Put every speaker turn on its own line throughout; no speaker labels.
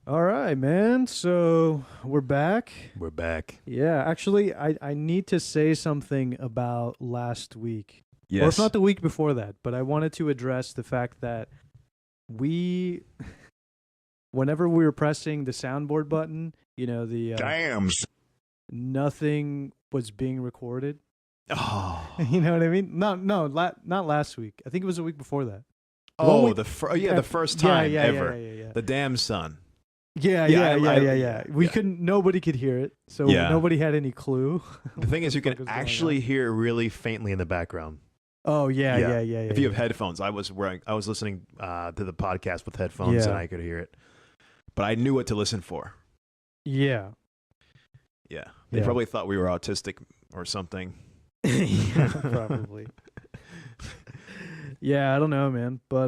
All right, man. So we're back.
We're back.
Yeah, actually, I need to say something about last week. Or if
Yes.
not the week before that, but I wanted to address the fact that we, whenever we were pressing the soundboard button,
Damn.
nothing was being recorded.
Oh.
You know what I mean? Not last week. I think it was a week before that.
Oh,
week-
the first time ever.
Yeah.
The damn sun.
Yeah. We
yeah.
couldn't. Nobody could hear it, so
Yeah.
nobody had any clue.
The thing is, you
fuck
can
was going
actually
on.
hear it really faintly in the background.
Oh yeah.
If you have headphones, I was listening to the podcast with headphones,
Yeah.
and I could hear it, but I knew what to listen for.
Yeah.
Yeah, they
Yeah.
probably thought we were autistic or something.
Yeah, probably. Yeah, I don't know, man. But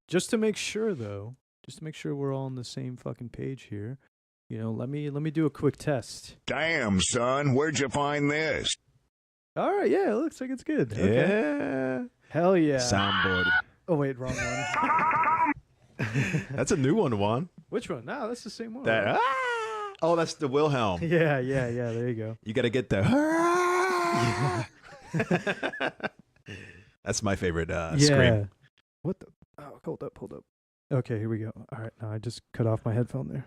just to make sure we're all on the same fucking page here, let me do a quick test.
Damn, son, where'd you find this?
All right, yeah, it looks like it's good. Okay.
Yeah,
Hell yeah.
soundboard.
Oh wait, wrong one.
That's a new one, Juan.
Which one? No, that's the same one.
That
right?
oh, that's the Wilhelm.
Yeah. There you go.
You got to get the. That's my favorite scream.
What the? Oh, hold up. Okay, here we go. All right, now I just cut off my headphone there.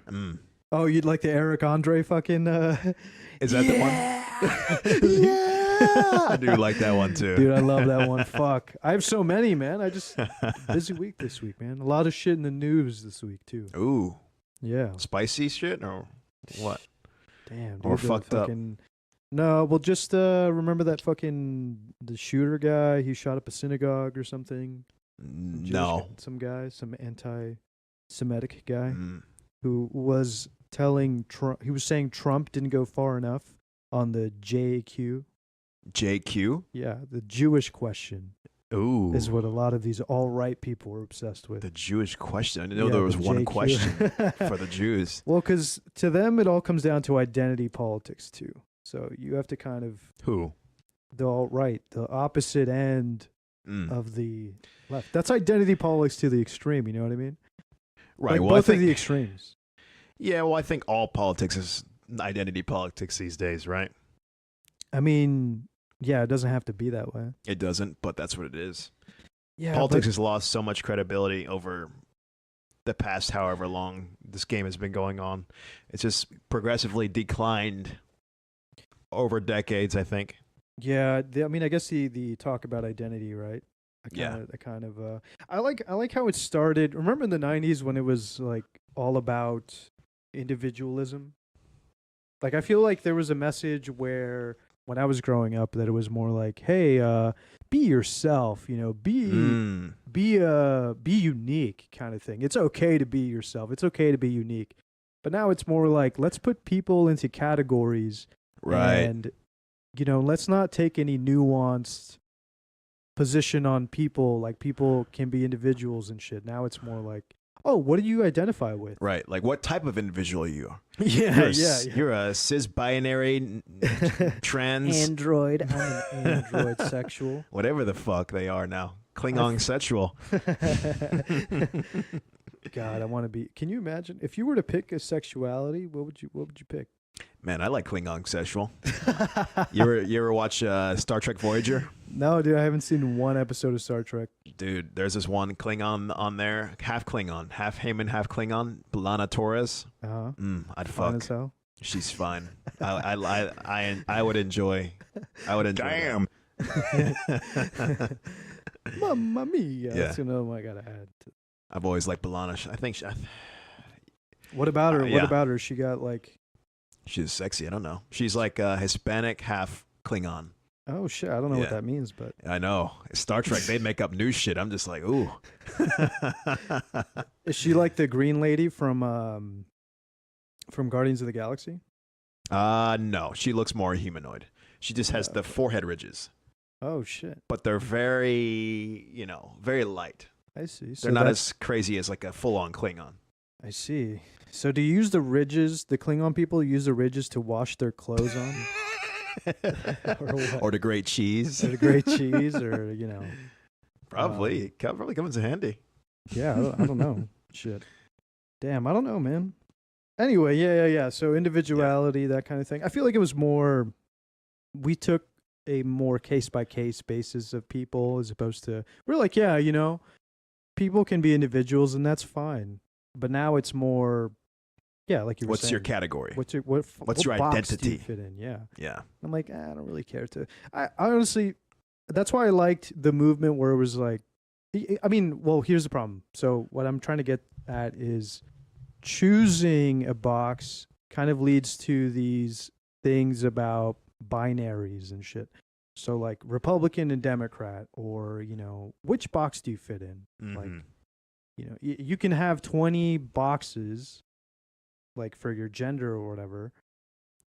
Oh, you'd like the Eric Andre fucking?
Is that the one? Yeah, I do like that one too.
Dude, I love that one. Fuck, I have so many, man. Busy week this week, man. A lot of shit in the news this week too.
Ooh,
Yeah.
spicy shit or what?
Damn. Dude,
Or
the
fucked up.
fucking... No, well, just remember that fucking the shooter guy. He shot up a synagogue or something. Jewish
No.
guy, some anti-Semitic guy
Mm.
who was telling Trump. He was saying Trump didn't go far enough on the JQ.
JQ.
Yeah, the Jewish question
Ooh,
is what a lot of these alt-right people were obsessed with.
the Jewish question. I didn't know
Yeah,
there was
the
one
JQ.
question for the Jews.
Well, because to them it all comes down to identity politics too. So you have to kind of
Who?
the alt-right, the opposite end
Mm.
of the left. That's identity politics to the extreme. You know what I mean?
Right.
Like
well,
both
I think.
of the extremes.
Yeah. Well, I think all politics is identity politics these days, right?
I mean, yeah, it doesn't have to be that way.
It doesn't, but that's what it is.
Yeah,
Politics
but-
has lost so much credibility over the past however long this game has been going on. It's just progressively declined over decades, I think.
Yeah, I mean, I guess the talk about identity, right?
Yeah.
I like how it started. Remember in the 90s when it was like all about individualism? Like I feel like there was a message where when I was growing up that it was more like, hey, be yourself,
Mm.
be unique kind of thing. It's okay to be yourself. It's okay to be unique. But now it's more like let's put people into categories.
Right.
And, let's not take any nuanced position on people. Like people can be individuals and shit. Now it's more like, oh, what do you identify with?
Right. Like, what type of individual are you?
Yeah,
You're a cis binary, trans,
Android. I'm an android sexual.
whatever the fuck they are now. Klingon sexual.
God, I want to be. Can you imagine if you were to pick a sexuality? What would you pick?
Man, I like Klingon sexual. You ever watch Star Trek Voyager?
No, dude, I haven't seen one episode of Star Trek.
Dude, there's this one Klingon on there, half Klingon, half Heyman, half Klingon, Lana Torres. I'd
Fine
fuck.
as hell.
She's fine. I would enjoy. I would enjoy.
Damn.
Mamma mia.
Yeah.
That's another one I gotta add.
I've always liked Balana. I think
What about her?
Yeah.
What about her? She got like,
she's sexy. I don't know. She's like Hispanic, half Klingon.
oh shit, I don't know what
Yeah.
that means, but
I know. Star Trek, they make up new shit. I'm just like, ooh.
is she like the green lady from Guardians of the Galaxy?
No. She looks more humanoid. She just has the forehead ridges,
Oh shit,
but they're very, very light.
I see. So
They're not
that's-
as crazy as like a full-on Klingon.
I see. So do you use the ridges? The Klingon people use the ridges to wash their clothes on, or what?
Or the great cheese.
Or the great cheese, or
Probably. Probably comes in handy.
Yeah, I don't know. Shit. Damn, I don't know, man. Anyway, yeah. So individuality, that kind of thing. I feel like it was more. We took a more case by case basis of people as opposed to we're like, yeah, people can be individuals and that's fine. But now it's more, yeah, like you were
What's
saying.
your category?
What's your
What's your
box do
identity?
you fit in? Yeah.
Yeah.
I'm like, I don't really care to. I honestly, that's why I liked the movement where it was like, I mean, well, here's the problem. So what I'm trying to get at is choosing a box kind of leads to these things about binaries and shit. So like Republican and Democrat, or which box do you fit in? Like, you can have 20 boxes, like for your gender or whatever,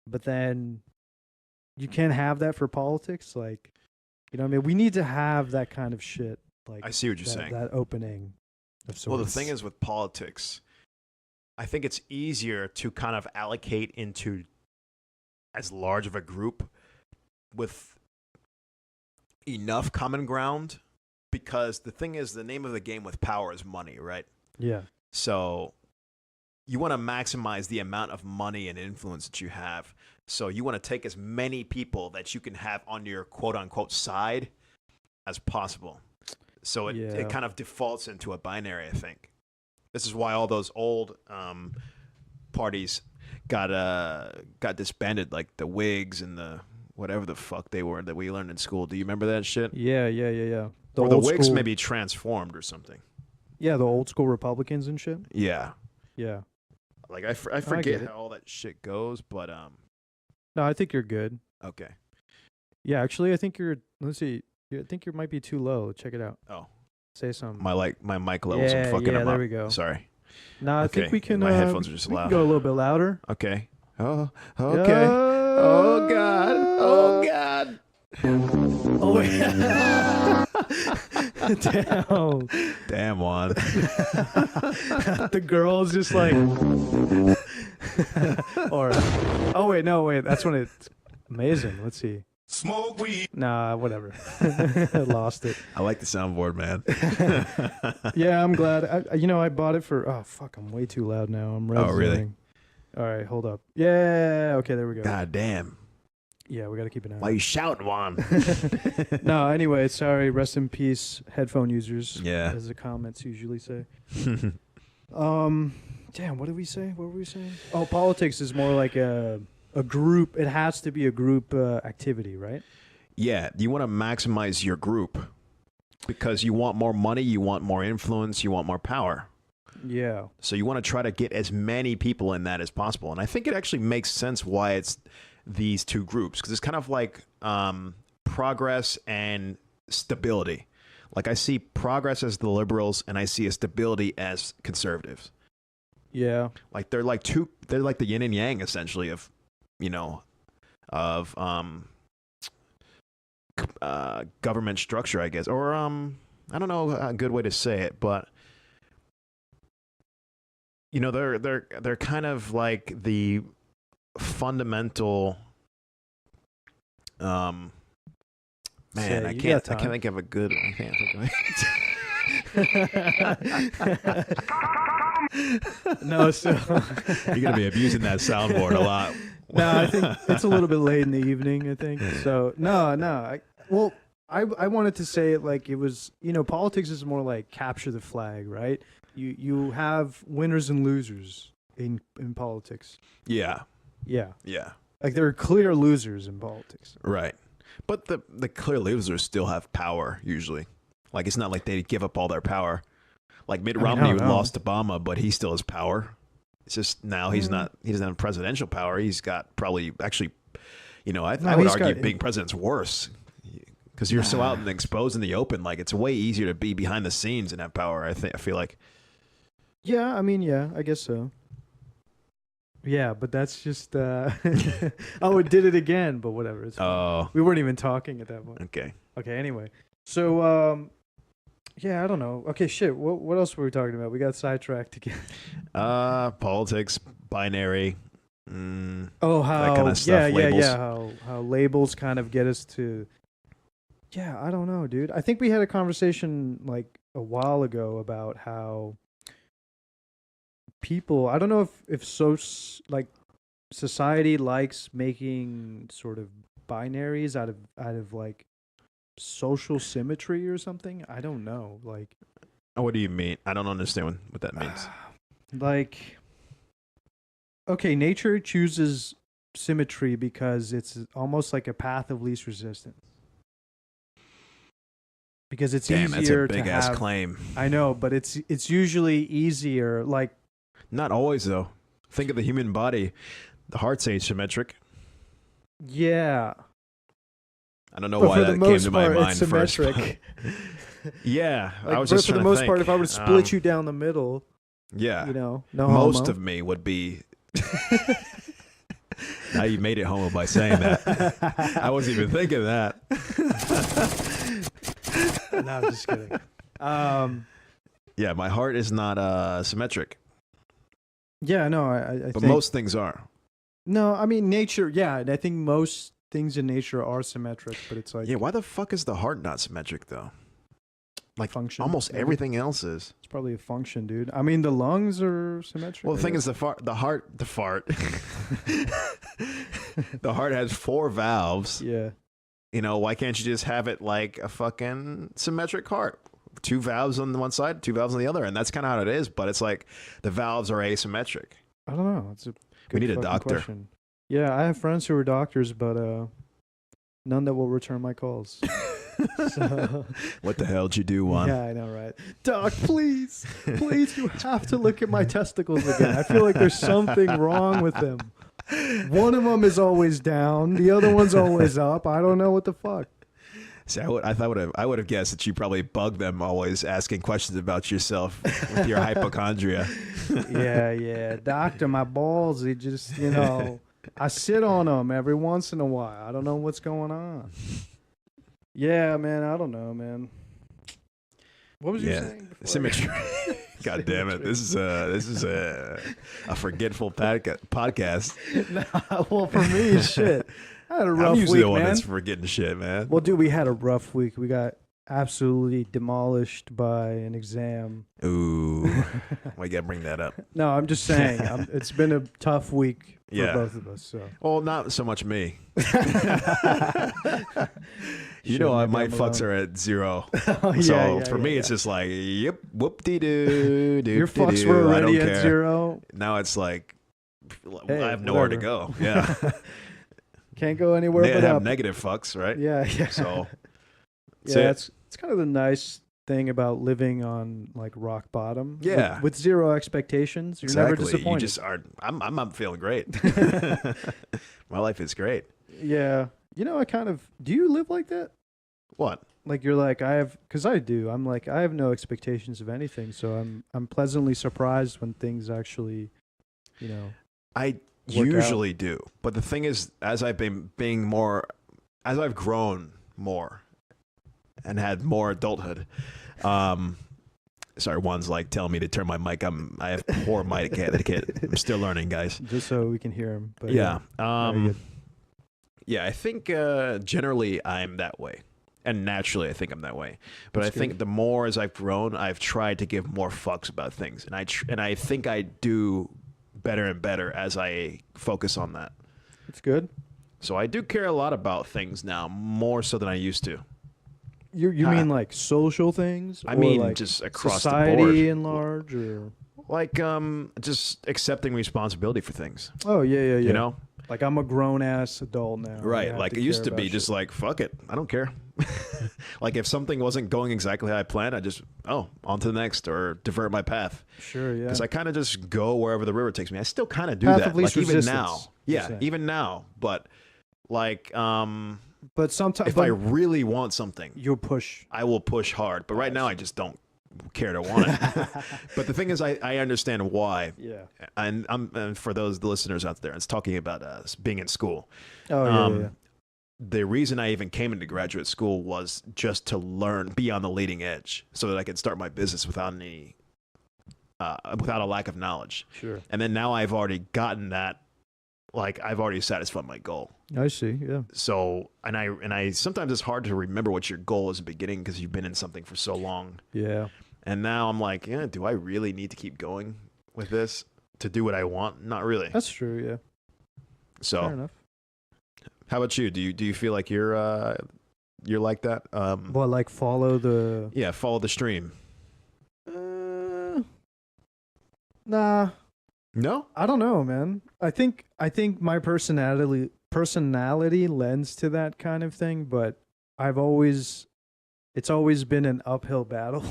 but then you can't have that for politics. Like, what I mean? We need to have that kind of shit. Like,
I see what you're saying.
That opening of sorts.
Well, the thing is with politics, I think it's easier to kind of allocate into as large of a group with enough common ground, because the thing is, the name of the game with power is money, right?
Yeah.
So you want to maximize the amount of money and influence that you have. So you want to take as many people that you can have on your quote unquote side as possible. So it kind of defaults into a binary, I think. This is why all those old parties got disbanded, like the Whigs and the whatever the fuck they were that we learned in school. Do you remember that shit?
Yeah.
Or the Whigs maybe transformed or something.
Yeah, the old school Republicans and shit.
Yeah.
Yeah.
Like I forget how all that shit goes, but
No, I think you're good.
okay.
Yeah, actually, I think you're. Let's see. I think you might be too low. Check it out.
Oh,
say something.
My mic levels. I'm fucking them up.
There we go.
Sorry.
No, I think we can.
My headphones are just
we
loud.
Can go a little bit louder.
Okay. Oh. Okay. Oh God. Oh God.
Oh yeah.
Damn, Juan.
The girl's just like. Or. Oh wait, no wait. That's when it's amazing. Let's see.
Smoke weed.
Nah, whatever. Lost it.
I like the soundboard, man.
Yeah, I'm glad. I bought it for. Oh fuck! I'm way too loud now. I'm.
Oh really?
All right, hold up. Yeah. Okay, there we go.
God damn.
Yeah, we got to keep it down.
Why you shouting, Juan?
No, anyway, sorry. Rest in peace, headphone users.
Yeah.
As the comments usually say. Damn, what did we say? What were we saying? Oh, politics is more like a group. It has to be a group activity, right?
Yeah, you want to maximize your group because you want more money, you want more influence, you want more power.
Yeah.
So you want to try to get as many people in that as possible. And I think it actually makes sense why it's these two groups, because it's kind of like progress and stability. Like I see progress as the liberals and I see a stability as conservatives.
Yeah.
Like they're like the yin and yang essentially of government structure, I guess. Or I don't know a good way to say it, but they're kind of like the fundamental man, I can't think of a good I can't think of it.
No, so
you're gonna be abusing that soundboard a lot.
No, I think it's a little bit late in the evening, I think. So I wanted to say it like it was, politics is more like capture the flag, right? You have winners and losers in politics.
Yeah.
Yeah.
Yeah.
Like there are clear losers in politics.
Right. But the clear losers still have power usually. Like it's not like they give up all their power. Like Mitt Romney lost Obama, but he still has power. It's just now he doesn't have presidential power. He's got probably actually, I would argue being president's worse because you're so out and exposed in the open. Like it's way easier to be behind the scenes and have power. I feel like.
Yeah, I mean, yeah, I guess so. Yeah, but that's just. Oh, it did it again, but whatever. It's fine. We weren't even talking at that point.
Okay.
Okay. Anyway, so yeah, I don't know. Okay, shit. What else were we talking about? We got sidetracked again.
Politics, binary.
Oh, how
that kind of stuff.
Yeah. How labels kind of get us to. Yeah, I don't know, dude. I think we had a conversation like a while ago about how people, I don't know if like society likes making sort of binaries out of like social symmetry or something. I don't know. Like,
What do you mean? I don't understand what that means.
like, okay, nature chooses symmetry because it's almost like a path of least resistance. Because it's
Damn, that's
easier
a big
to
ass
have.
claim.
I know, but it's usually easier. Like,
Not always though. Think of the human body. The heart's asymmetric.
yeah,
I don't know
but
why
for the
that came
most
to my
part,
mind
it's
first.
symmetric.
Yeah,
Like,
I was
for
just
the
trying to
most
think.
part, if I were to split you down the middle,
Yeah,
you know, no
most
homo.
of me would be. Now you made it homo by saying that. I wasn't even thinking that.
No, I'm just kidding.
Yeah, my heart is not symmetric,
Yeah, no, I
but
think
most things are.
no, I mean nature. Yeah, and I think most things in nature are symmetric, but it's like
Yeah, why the fuck is the heart not symmetric though? Like
function.
almost
maybe.
everything else is.
It's probably a function, dude. I mean, the lungs are symmetric.
Well, the
I
thing
guess.
is, the fart. The heart has 4 valves.
Yeah.
You know, why can't you just have it like a fucking symmetric heart? 2 valves on the one side, 2 valves on the other, and that's kind of how it is. But it's like the valves are asymmetric.
I don't know. It's a
We
good
need a
fucking
doctor.
question. Yeah, I have friends who are doctors, but none that will return my calls. So,
What the hell did you do, Juan?
yeah, I know, right? Doc, please, you have to look at my testicles again. I feel like there's something wrong with them. One of them is always down, the other one's always up. I don't know what the fuck.
See, I would have guessed that you probably bug them always asking questions about yourself with your hypochondria.
Yeah. Doctor, my balls, they just, I sit on them every once in a while. I don't know what's going on. Yeah, man, I don't know, man. What was you saying before?
Symmetry. God damn it! This is a forgetful podcast.
Nah, well, for me, shit. I had a rough
I'm usually
week,
the one
man.
that's forgetting shit, man.
Well, dude, we had a rough week. We got absolutely demolished by an exam.
Ooh, why you gotta bring that up?
No, I'm just saying. It's been a tough week for
Yeah.
both of us. So.
Well, not so much me. You
Sure,
know,
maybe
my
I'm
fucks
alone.
are at 0.
Oh,
So
yeah,
for me, it's just like, yep, whoop-de-doo,
your fucks were
I don't
already
care.
at 0.
Now it's like,
Hey,
I have nowhere to
whatever.
go. Yeah.
Can't go anywhere
They
but
have
up.
negative fucks, right?
Yeah.
So,
Yeah, it's kind of the nice thing about living on like rock bottom.
Yeah.
With 0 expectations, you're never
exactly.
disappointed.
You just are. I'm feeling great. My life is great.
Yeah. Do you live like that?
What?
Like you're like, because I do. I'm like, I have no expectations of anything. So I'm pleasantly surprised when things actually,
I
work
usually do, but the thing is, as I've grown more and had more adulthood, sorry, Juan's like telling me to turn my mic. I have poor mic etiquette. I'm still learning, guys.
just so we can hear him. But
Yeah.
very good.
Yeah, I think generally I'm that way. And naturally, I think I'm that way. But
That's
I think
good.
the more as I've grown, I've tried to give more fucks about things. And I think I do better and better as I focus on that.
It's good.
So I do care a lot about things now, more so than I used to.
You mean like social things?
I
Or
mean,
like
just across
society
the board.
in large, or
Like, just accepting responsibility for things.
oh yeah.
You know?
Like I'm a grown ass adult now. I
Right.
have
Like
to
it used
care
to be
about
just
shit.
like, fuck it. I don't care. Like if something wasn't going exactly how I planned, I just, on to the next or divert my path.
Sure, yeah.
Because I kind of just go wherever the river takes me. I still kind of do
Path
that.
of least
Like even
resistance,
now.
you're
Yeah,
saying.
even now. But like
But sometimes
if I really want something,
you'll push.
I will push hard. But right now I just don't care to want it. But the thing is, I understand why.
Yeah.
And for those listeners out there, it's talking about being in school.
Oh yeah.
The reason I even came into graduate school was just to learn, be on the leading edge, so that I could start my business without a lack of knowledge.
Sure.
And then now I've already gotten that, like I've already satisfied my goal.
I see. Yeah.
So, and I sometimes it's hard to remember what your goal is at the beginning because you've been in something for so long.
Yeah.
And now I'm like, do I really need to keep going with this? to do what I want? Not really.
That's true. Yeah.
So,
Fair enough.
how about you? Do you feel like you're like that?
Well, like follow the.
Yeah, follow the stream.
Nah.
No?
I don't know, man. I think my personality lends to that kind of thing, but it's always been an uphill battle.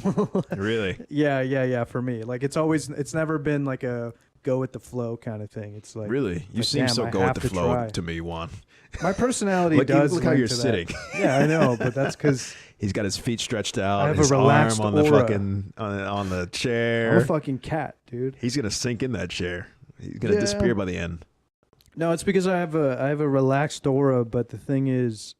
Really?
Yeah, for me. Like it's never been like a go with the flow kind of thing. It's like
Really? You
like,
seem
damn,
so
I
go with
have
the
to
flow
try.
to me, Juan.
My personality
Look
does.
how
lend
you're
to that.
sitting.
Yeah, I know, but that's because
He's got his feet stretched out,
I have
his
a relaxed
arm on the
aura.
fucking on the
I'm
chair.
a fucking cat, dude.
He's gonna sink in that chair. He's gonna
Yeah.
disappear by the end.
No, it's because I have a relaxed aura, but the thing is,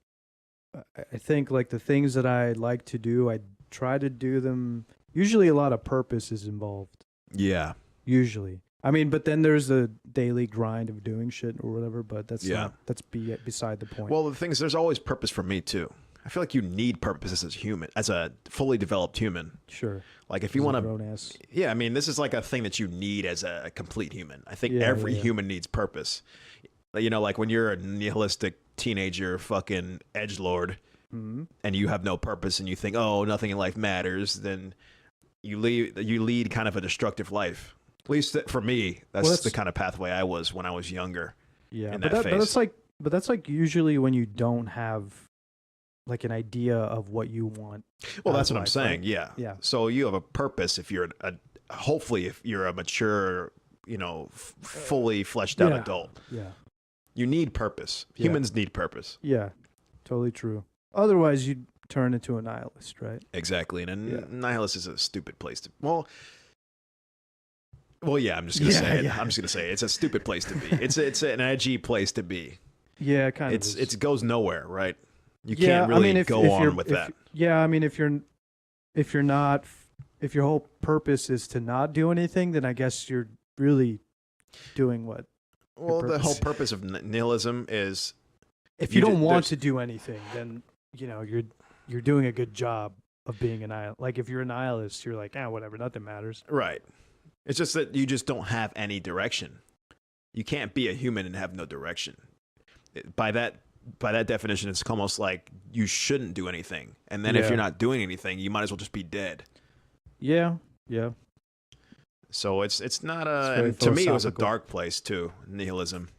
I think like the things that I like to do, I try to do them. Usually, a lot of purpose is involved.
Yeah.
Usually, I mean, but then there's the daily grind of doing shit or whatever. But that's
Yeah.
beside the point.
Well, the thing is, there's always purpose for me too. I feel like you need purpose as a human, as a fully developed human.
Sure.
Like if you want to,
grown ass.
yeah, I mean, this is like a thing that you need as a complete human. I think
Yeah,
every
yeah.
human needs purpose. You know, like when you're a nihilistic teenager, fucking edgelord,
Hmm.
and you have no purpose, and you think, oh, nothing in life matters, then you lead kind of a destructive life. At least for me, that's the kind of pathway I was when I was younger.
Yeah,
in
but
that phase.
that's like usually when you don't have like an idea of what you want.
Well,
out
that's
of
what I'm
life,
saying.
right?
Yeah.
Yeah.
So you have a purpose if you're hopefully if you're a mature, fully fleshed out
Yeah.
adult.
Yeah.
You need purpose.
Yeah.
Humans need purpose.
Yeah. Totally true. Otherwise, you'd turn into a nihilist, right?
Exactly. And
Yeah.
nihilist is a stupid place to. Well, yeah. I'm just gonna
Yeah,
say it.
yeah.
I'm just gonna say it. It's a stupid place to be. It's an edgy place to be.
Yeah, kind of.
It goes nowhere, right? You
Yeah,
can't really
if
go
you're-
on with
if-
that.
Yeah, I mean, if your whole purpose is to not do anything, then I guess you're really doing what?
Well, the whole
purpose.
purpose of nihilism is
If you don't want
there's-
to do anything, then you're doing a good job of being a nihilist. Like if you're a nihilist, you're like, whatever, nothing matters.
Right. It's just that you just don't have any direction. You can't be a human and have no direction. By that definition, it's almost like you shouldn't do anything. And then if
Yeah.
you're not doing anything, you might as well just be dead.
Yeah, yeah.
So it's not
very
and to me it was a
philosophical.
dark place too, nihilism.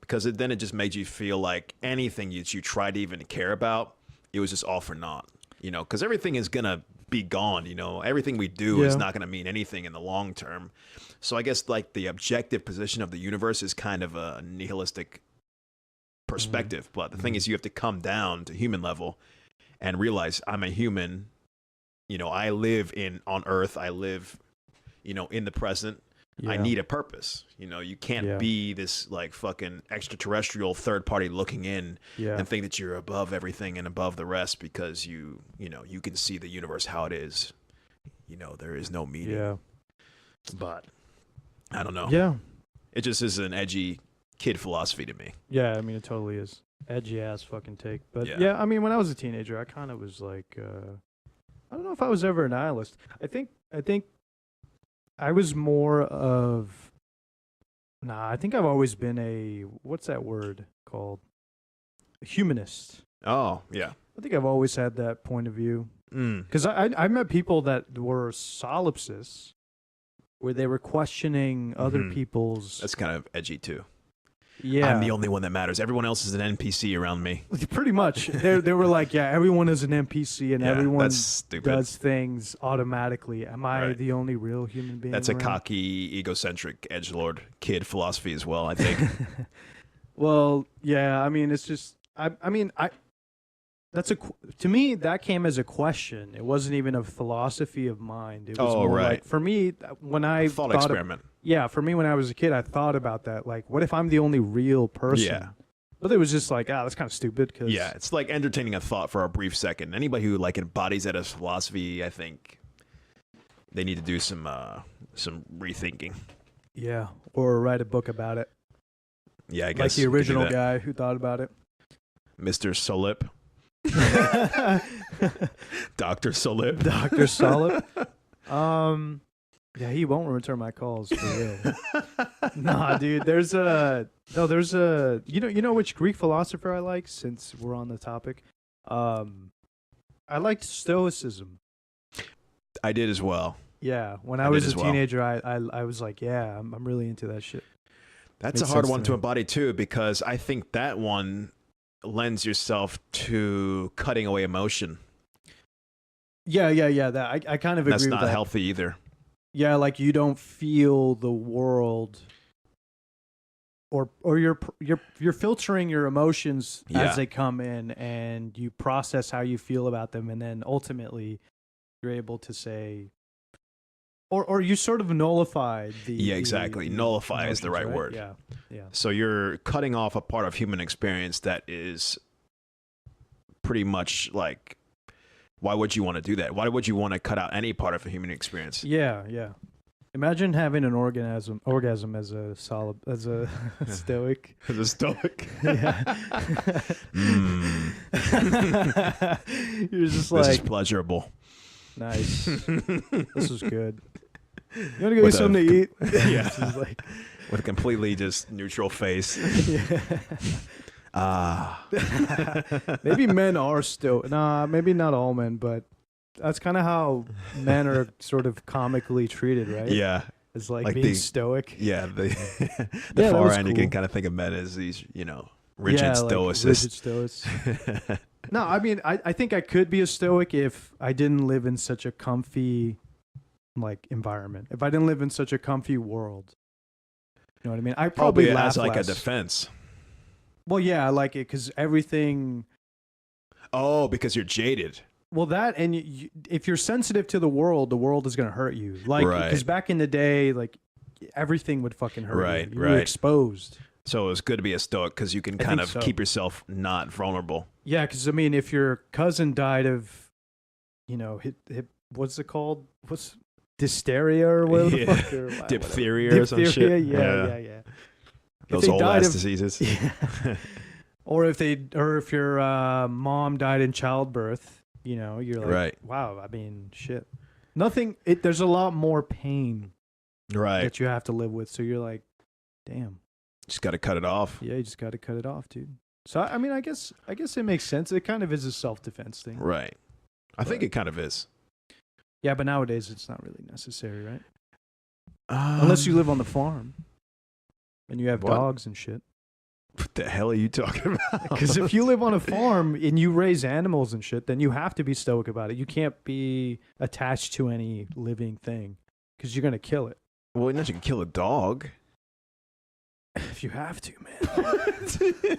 Because then it just made you feel like anything you tried to even care about, it was just all for naught. Because everything is gonna be gone. Everything we do is
Yeah.
not gonna mean anything in the long term. So I guess like the objective position of the universe is kind of a nihilistic perspective. But the thing is, you have to come down to human level and realize I'm a human. I live on Earth. I live, in the present. I
Yeah.
need a purpose. You can't
Yeah.
be this like fucking extraterrestrial third party looking in
Yeah.
and think that you're above everything and above the rest because you can see the universe how it is. There is no meaning.
Yeah.
But I don't know.
Yeah.
It just is an edgy kid philosophy to me.
Yeah, I mean it totally is. Edgy ass fucking take. But
Yeah.
yeah, I mean when I was a teenager I kind of was like I don't know if I was ever a nihilist. I think I was more of I think I've always been a what's that word called? A humanist.
Oh, yeah.
I think I've always had that point of view.
Mm.
Because I met people that were solipsists where they were questioning other
Mhm.
people's
That's kind of edgy too.
yeah.
I'm the only one that matters. Everyone else is an NPC around me.
Pretty much. They were like, yeah, everyone is an NPC and
Yeah,
everyone
that's stupid.
does things automatically. Am I
Right.
the only real human being?
That's a
around?
cocky, egocentric edgelord kid philosophy as well, I think.
Well, yeah, I mean, it's just to me that came as a question. It wasn't even a philosophy of mind. It was
Oh,
more
right.
like for me when I
Thought
thought
experiment.
for me when I was a kid, I thought about that. Like, what if I'm the only real person?
Yeah.
But it was just like, that's kind of stupid. Cause
Yeah, it's like entertaining a thought for a brief second. Anybody who like embodies that as philosophy, I think they need to do some rethinking.
yeah, or write a book about it.
Yeah, I
Like
guess
the
you could do
original
that.
guy who thought about it.
Mr. Solip, Dr. Solip.
Dr. Solid. Yeah, he won't return my calls for real. Nah, dude. There's a you know which Greek philosopher I like, since we're on the topic. I liked Stoicism.
I did as well.
Yeah, when I
I
was
did
a
as well.
teenager, I was like, yeah, I'm really into that shit.
That's
Makes
a hard
sense
one
to
to
me.
embody too, because I think that one lends yourself to cutting away emotion.
Yeah. That I kind of
That's
agree
not
with that.
healthy either.
Yeah, like you don't feel the world, or you're filtering your emotions
Yeah.
as they come in, and you process how you feel about them, and then ultimately you're able to say, or you sort of nullify the
Yeah, exactly.
the
Nullify is the
emotions,
right word.
Yeah.
So you're cutting off a part of human experience that is pretty much like, why would you want to do that? Why would you want to cut out any part of a human experience?
Yeah. Imagine having an orgasm as a stoic.
As a stoic.
Yeah. You're just
This is
like,
pleasurable.
nice. This was good. You want to go get
With
something to eat?
Yeah.
Just like,
With a completely just neutral face.
yeah. Maybe men are still. Nah, maybe not all men, but that's kind of how men are sort of comically treated, right?
Yeah.
It's like
Like
being
the-
stoic.
Yeah. The
Yeah, that
far
was
end, you can
cool.
kind of think of men as these, rigid
yeah, like rigid
stoicists.
stoics. No, I mean, I think I could be a stoic if I didn't live in such a comfy, like, environment. If I didn't live in such a comfy world. You know what I mean? I probably
Probably
laugh
as like
less.
a defense.
Well, yeah, I like it because everything.
Oh, because you're jaded.
Well, that and if you're sensitive to the world is gonna hurt you. Like,
Right.
because back in the day, like everything would fucking hurt
Right,
you. You were
right.
exposed.
So it's good to be a stoic because you can
I
kind
think
of
so.
keep yourself not vulnerable.
Yeah, because I mean, if your cousin died of, what's it called? What's dysteria or whatever the
Yeah.
fuck? Or
Diphtheria or some shit.
Yeah.
Those
they
old
died
ass
of-
diseases.
Yeah. Or if your mom died in childbirth, you're like,
Right.
wow, I mean, shit. There's a lot more pain
Right.
that you have to live with. So you're like, damn.
Just got to cut it off.
Yeah, you just got to cut it off, dude. So, I mean, I guess it makes sense. It kind of is a self-defense thing.
Right. I think
But-
it kind of is.
Yeah, but nowadays it's not really necessary, right? Unless you live on the farm and you have
What?
dogs and shit.
What the hell are you talking about?
Because if you live on a farm and you raise animals and shit, then you have to be stoic about it. You can't be attached to any living thing because you're going to kill it.
Well, not you can kill a dog.
If you have to, man.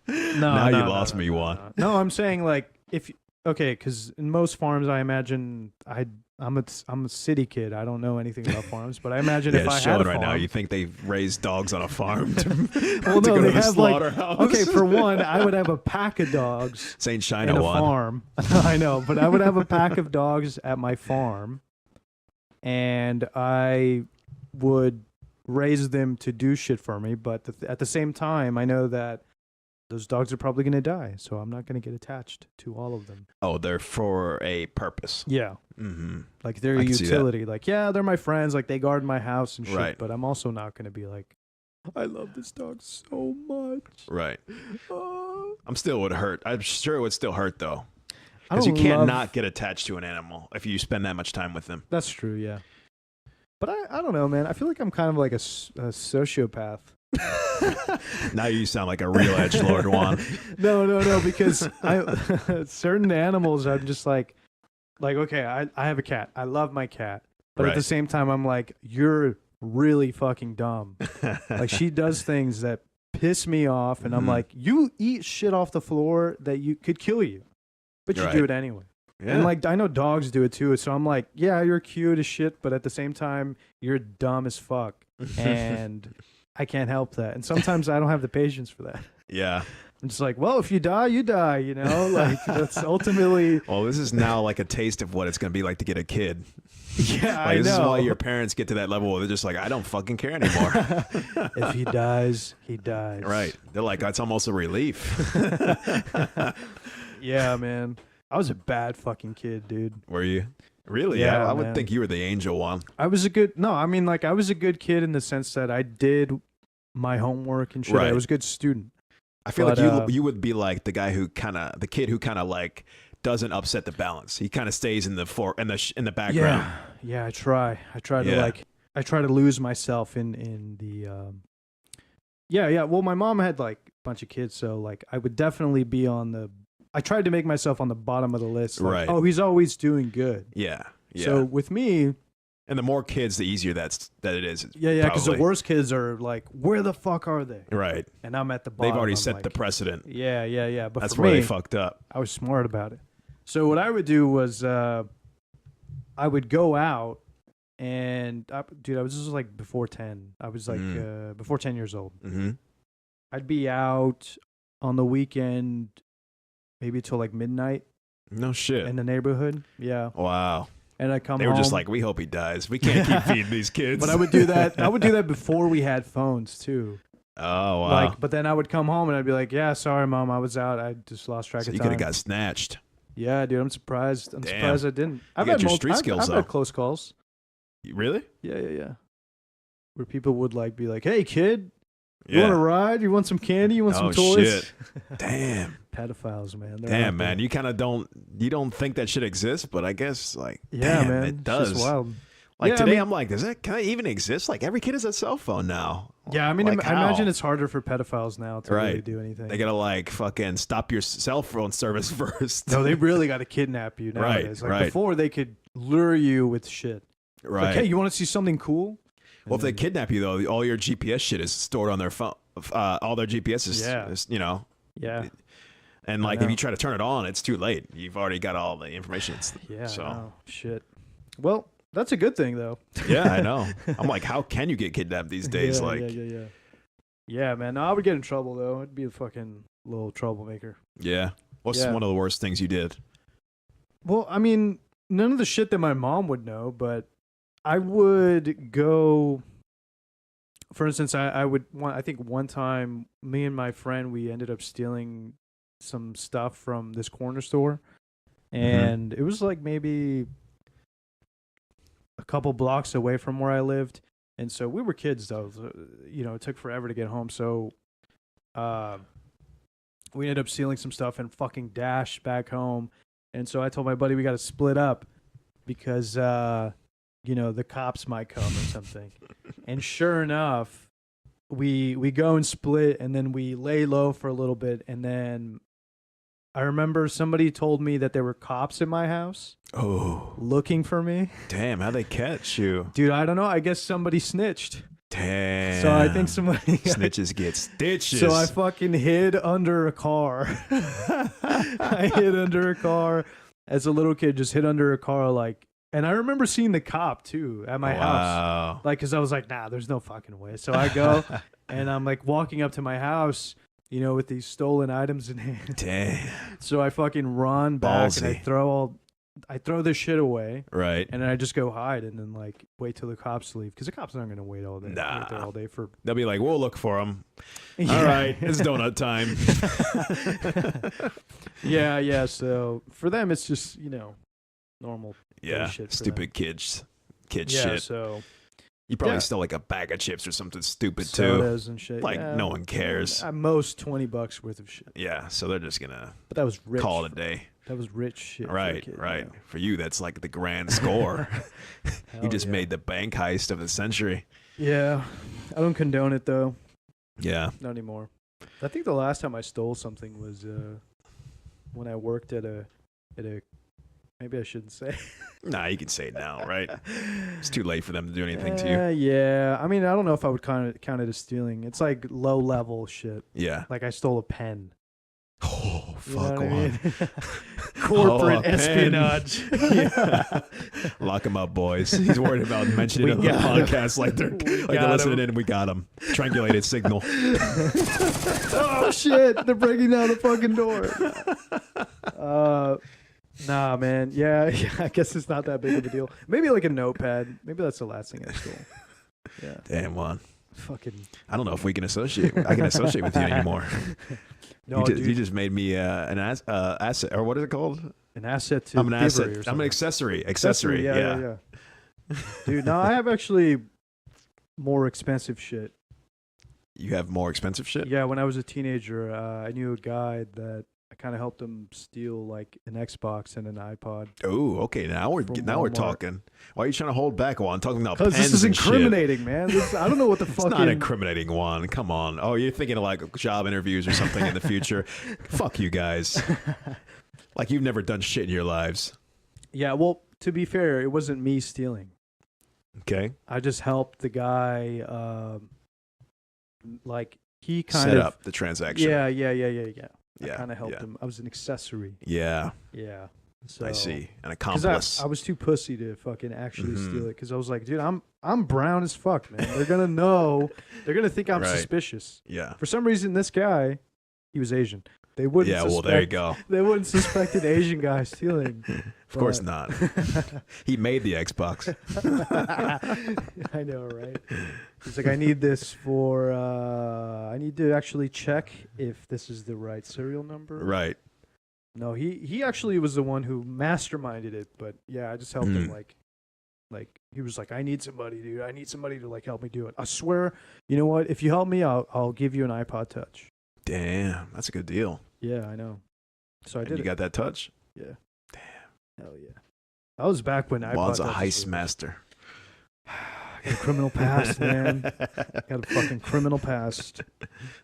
Now you lost me, Juan.
No, I'm saying like because in most farms, I imagine I'm a city kid. I don't know anything about farms, but I imagine
Yeah,
if I
it's
had a
showing
farm,
right now. You think they raise dogs on a farm to,
well,
to
no,
go
they
to the
have like
slaughterhouse?
okay. For one, I would have a pack of dogs
St.
in
China
a
one.
farm. I know, but I would have a pack of dogs at my farm, and I would raise them to do shit for me. But at the same time, I know that those dogs are probably going to die, so I'm not going to get attached to all of them.
Oh, they're for a purpose.
Yeah,
Mm-hmm.
like they're
I
a
can see that.
utility. Like, yeah, they're my friends. Like, they guard my house and shit.
Right.
But I'm also not going to be like, I love this dog so much.
Right.
Oh.
I'm still would hurt. I'm sure it would still hurt though,
I
because you
don't
can't
love-
not get attached to an animal if you spend that much time with them.
That's true, yeah. But I don't know, man. I feel like I'm kind of like a sociopath.
Now you sound like a real edgelord, Juan.
No, because certain animals, I'm just like okay, I have a cat. I love my cat, but at the
Right.
same time, I'm like, you're really fucking dumb. Like, she does things that piss me off, and I'm
Mhm.
like, you eat shit off the floor that you could kill you, but you
Right.
do it anyway.
Yeah.
And like, I know dogs do it too, so I'm like, yeah, you're cute as shit, but at the same time, you're dumb as fuck, and I can't help that. And sometimes I don't have the patience for that.
Yeah.
I'm just like, well, if you die, you die, like that's ultimately.
Well, this is now like a taste of what it's going to be like to get a kid.
Yeah,
Like,
I
this is
know.
why your parents get to that level where they're just like, I don't fucking care anymore.
If he dies, he dies.
Right. They're like, that's almost a relief.
Yeah, man. I was a bad fucking kid, dude.
Were you? Really?
Yeah,
I would
man.
think you were the angel one.
I was a good I was a good kid in the sense that I did my homework and shit. I
Right.
was a good student.
I feel
But,
like you would be like the kid who kind of like doesn't upset the balance. He kind of stays in the background.
Yeah, I try
Yeah.
I try to lose myself in the yeah. Well, my mom had like a bunch of kids, so like I would definitely be I tried to make myself on the bottom of the list. Like,
Right.
oh, he's always doing good.
Yeah. Yeah.
So with me,
and the more kids, the easier that it is.
yeah, because the
probably.
worst kids are like, where the fuck are they?
Right.
And I'm at the bottom.
They've already
I'm
set
like,
the precedent.
Yeah. But
That's
for
where
me,
they fucked up.
I was smart about it. So what I would do was I would go out and dude, I was just like before 10. I was like before 10 years old.
Mm-hmm.
I'd be out on the weekend maybe till like midnight
No shit.
in the neighborhood. Yeah.
Wow.
And I come
They
home.
were just like, we hope he dies. We can't keep feeding these kids.
But I would do that. I would do that before we had phones too.
Oh wow.
Like, but then I would come home and I'd be like, "Yeah, sorry, mom, I was out. I just lost track
So
of
you
time."
could have got snatched.
Yeah, dude, I'm surprised. I'm
Damn.
surprised I didn't. I've
got
had
your street skills,
I've
though.
had close calls.
Really?
Yeah. Where people would like be like, "Hey, kid, you
Yeah.
want a ride? You want some candy? You want some
Oh,
toys?"
shit. Damn.
Pedophiles, man. They're
Damn,
out
man.
there.
You kind of don't think that shit exists, but I guess like,
Yeah,
damn,
man.
it does.
It's just wild.
Like
Yeah, I
today,
mean-
I'm like, can that even exist? Like every kid has a cell phone now.
Yeah, I mean,
Like,
I imagine
how?
it's harder for pedophiles now to really
Right.
do anything.
They gotta like fucking stop your cell phone service first.
No, they really got to kidnap you
Right,
nowadays. Like
right.
before, they could lure you with shit.
right.
Like, hey, you want to see something cool?
Well, if they
And then-
kidnap you though, all your GPS shit is stored on their phone. All their GPS
Yeah.
is,
yeah,
and
I
like if
know.
you try to turn it on, it's too late. You've already got all the information.
yeah.
So
No, shit. Well, that's a good thing though.
yeah, I know. I'm like, how can you get kidnapped these days?
Yeah,
like,
yeah. Yeah, man. No, I would get in trouble though. I'd be a fucking little troublemaker.
yeah. What's
Yeah.
one of the worst things you did?
Well, I mean, none of the shit that my mom would know, but I would go. For instance, I think one time, me and my friend, we ended up stealing some stuff from this corner store, and it was like maybe a couple blocks away from where I lived, and so we were kids though. So, it took forever to get home, so we ended up stealing some stuff and fucking dashed back home. And so I told my buddy we got to split up because the cops might come or something. And sure enough, we go and split, and then we lay low for a little bit, and then I remember somebody told me that there were cops in my house
Oh,
looking for me.
damn! How'd they catch you?
Dude, I don't know. I guess somebody snitched.
Damn.
So I think somebody
snitches get stitches.
So I fucking hid under a car. I hid under a car as a little kid, just hid under a car, like, and I remember seeing the cop too at my house.
Wow.
Like, cause I was like, nah, there's no fucking way. So I go and I'm like walking up to my house, with these stolen items in hand.
Damn.
So I fucking run back and
Ballsy.
I throw this shit away.
Right.
And then I just go hide and then like wait till the cops leave, because the cops aren't gonna wait all day.
Nah.
Wait there all day for.
They'll be like, we'll look for him.
Yeah.
All right, it's donut time.
Yeah. So for them, it's just normal.
Yeah,
shit for
stupid kids. Kid
Yeah.
shit.
So
You probably
yeah.
stole like a bag of chips or something stupid too.
sodas and shit.
Like,
yeah.
no one cares.
At most $20 worth of shit.
Yeah, so they're just gonna
But that was rich.
call it a day.
That was rich shit. for a
Right,
kid,
right. For you, that's like the grand score.
Hell
You just
yeah.
made the bank heist of the century.
Yeah. I don't condone it though.
Yeah.
Not anymore. I think the last time I stole something was when I worked at a maybe I shouldn't say.
Nah, you can say it now, right? It's too late for them to do anything to you.
Yeah. I mean, I don't know if I would count it as stealing. It's like low level shit.
Yeah.
Like I stole a pen.
Oh,
You know
fuck
what I
one.
mean? Corporate
Oh, a pen.
espionage. Yeah.
Lock him up, boys. He's worried about mentioning it on the
got him.
podcast like they're
got
listening
him.
in. We got him. Triangulated signal.
Oh shit! They're breaking down the fucking door. Nah, man. Yeah, I guess it's not that big of a deal. Maybe like a notepad. Maybe that's the last thing I stole. Yeah.
Damn, Juan.
Fucking.
I don't know if we can associate. I can associate with you anymore.
No,
you just made me an asset, or what is it called?
an asset to
I'm an
thievery
asset.
or
I'm
something.
an accessory.
Yeah. Dude, no, I have actually more expensive shit.
You have more expensive shit?
Yeah, when I was a teenager, I knew a guy that I kind of helped him steal like an Xbox and an iPod.
Oh, okay. Now we're
From
we're
Walmart.
talking. Why are you trying to hold back, Juan? Talking about
Because
pens
this is
and shit.
incriminating, man. I don't know what the
It's
fucking.
not incriminating, Juan. Come on. Oh, you're thinking of like job interviews or something in the future. Fuck you guys. Like you've never done shit in your lives.
Yeah, well, to be fair, it wasn't me stealing.
Okay.
I just helped the guy. Like he kind
Set
of
up the transaction.
Yeah. I
Yeah,
kind of helped
yeah.
him. I was an accessory.
Yeah.
Yeah. So
I see. An
'cause
accomplice.
I was too pussy to fucking actually
Mhm.
steal it because I was like, dude, I'm brown as fuck, man. They're gonna know. They're gonna think I'm
Right.
suspicious.
Yeah.
For some reason, this guy, he was Asian. They wouldn't.
Yeah, well, there you go.
They wouldn't suspect an Asian guy stealing.
Of course not. He made the Xbox.
I know, right? He's like, I need this for. I need to actually check if this is the right serial number.
Right.
No, he actually was the one who masterminded it, but yeah, I just helped him. Like he was like, I need somebody, dude. I need somebody to like help me do it. I swear, you know what? If you help me, I'll give you an iPod Touch.
Damn, that's a good deal.
Yeah, I know. So I
And
did.
you got that touch?
Yeah.
Damn.
Hell yeah. That was back when iPod
Juan's a
Touches
heist
were-
master.
Got a criminal past, man. Got a fucking criminal past.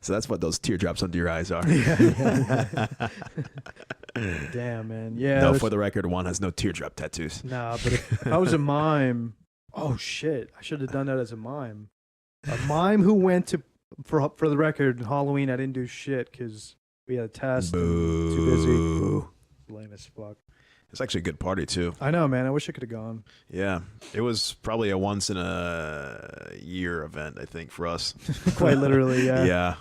So that's what those teardrops under your eyes are.
Yeah. Damn, man. Yeah.
No,
there's-
for the record, Juan has no teardrop tattoos.
Nah, but if I was a mime, oh shit, I should have done that as a mime. A mime who went to, for the record, Halloween I didn't do shit because we had a test. And too busy.
Boo.
Lame as fuck.
It's actually a good party too.
I know, man. I wish I could have gone.
Yeah, it was probably a once in a year event, I think, for us.
Quite literally, yeah.
Yeah.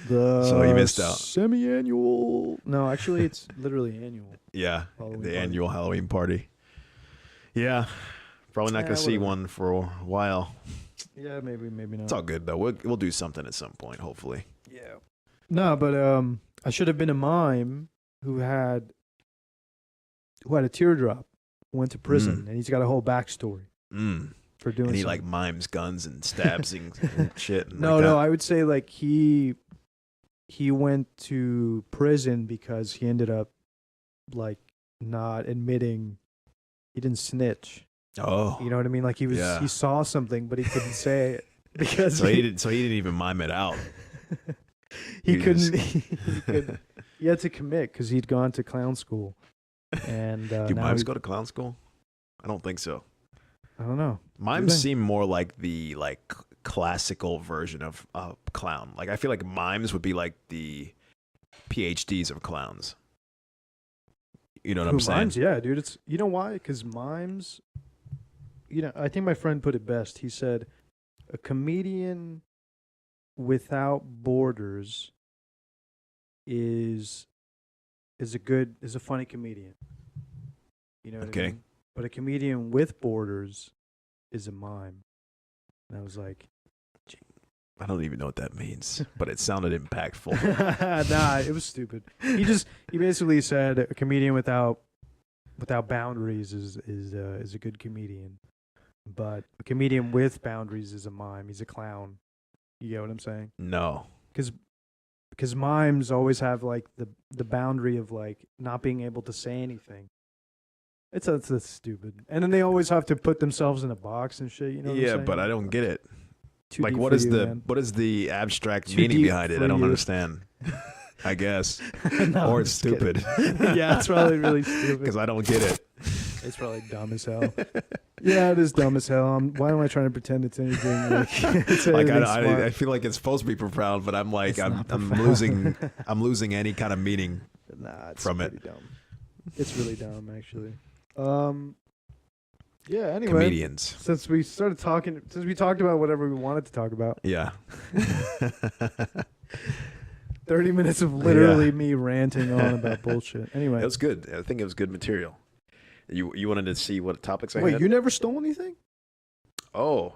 The
So you missed out.
Semi-annual. No, actually, it's literally annual.
Yeah,
Halloween
the
party.
annual Halloween party. Yeah, probably not
Yeah,
gonna see
whatever.
one for a while.
Yeah, maybe not.
It's all good though. We'll do something at some point, hopefully.
Yeah. No, but I should have been a mime who had a teardrop, went to prison, and he's got a whole backstory
Mm.
for doing.
And he
something.
like mimes guns and stabs and shit. And
No,
like
no,
that.
I would say like he went to prison because he ended up like not admitting he didn't snitch.
Oh,
You know what I mean? Like he
Yeah.
saw something but he couldn't say it because
so he didn't even mime it out.
he
he
couldn't.
just-
He had to commit because he'd gone to clown school, and
Do
now
mimes
he-
go to clown school? I don't think so.
I don't know.
Mimes
they?
seem more like the classical version of clown. Like I feel like mimes would be like the PhDs of clowns. You know what I'm saying?
Mimes, yeah, dude. It's you know why? Because mimes. You know, I think my friend put it best. He said, "A comedian without borders is a funny comedian." You know what I
Okay.
mean? But a comedian with borders is a mime. And I was like,
I don't even know what that means, but it sounded impactful.
nah, it was stupid. He basically said a comedian without boundaries is a good comedian, but a comedian with boundaries is a mime. He's a clown. You get what I'm saying?
No.
Because mimes always have like the boundary of like not being able to say anything. It's stupid, and then they always have to put themselves in a box and shit. You know? What I'm
Yeah,
saying?
but I don't get it.
Too
Like,
deep
what
for
is
you,
the
man.
what is the abstract
Too
meaning
deep
behind it?
for
I don't
you.
understand. I guess,
No,
or
I'm
it's
just kidding.
stupid.
Yeah, it's probably really stupid.
Because I don't get it.
It's probably dumb as hell. Yeah, it is dumb as hell. Why am I trying to pretend it's anything like? It's
Like
anything
I
smart?
feel like it's supposed to be profound, but I'm like
It's
I'm
not
losing
profound.
any kind of meaning.
Nah, it's
from it.
pretty dumb. It's really dumb, actually. Yeah. Anyway,
Comedians.
since we talked about whatever we wanted to talk about,
Yeah.
30 minutes of literally me ranting on about bullshit. Anyway,
It was good. I think it was good material. You wanted to see what topics I
wait,
had?
you never stole anything?
Oh.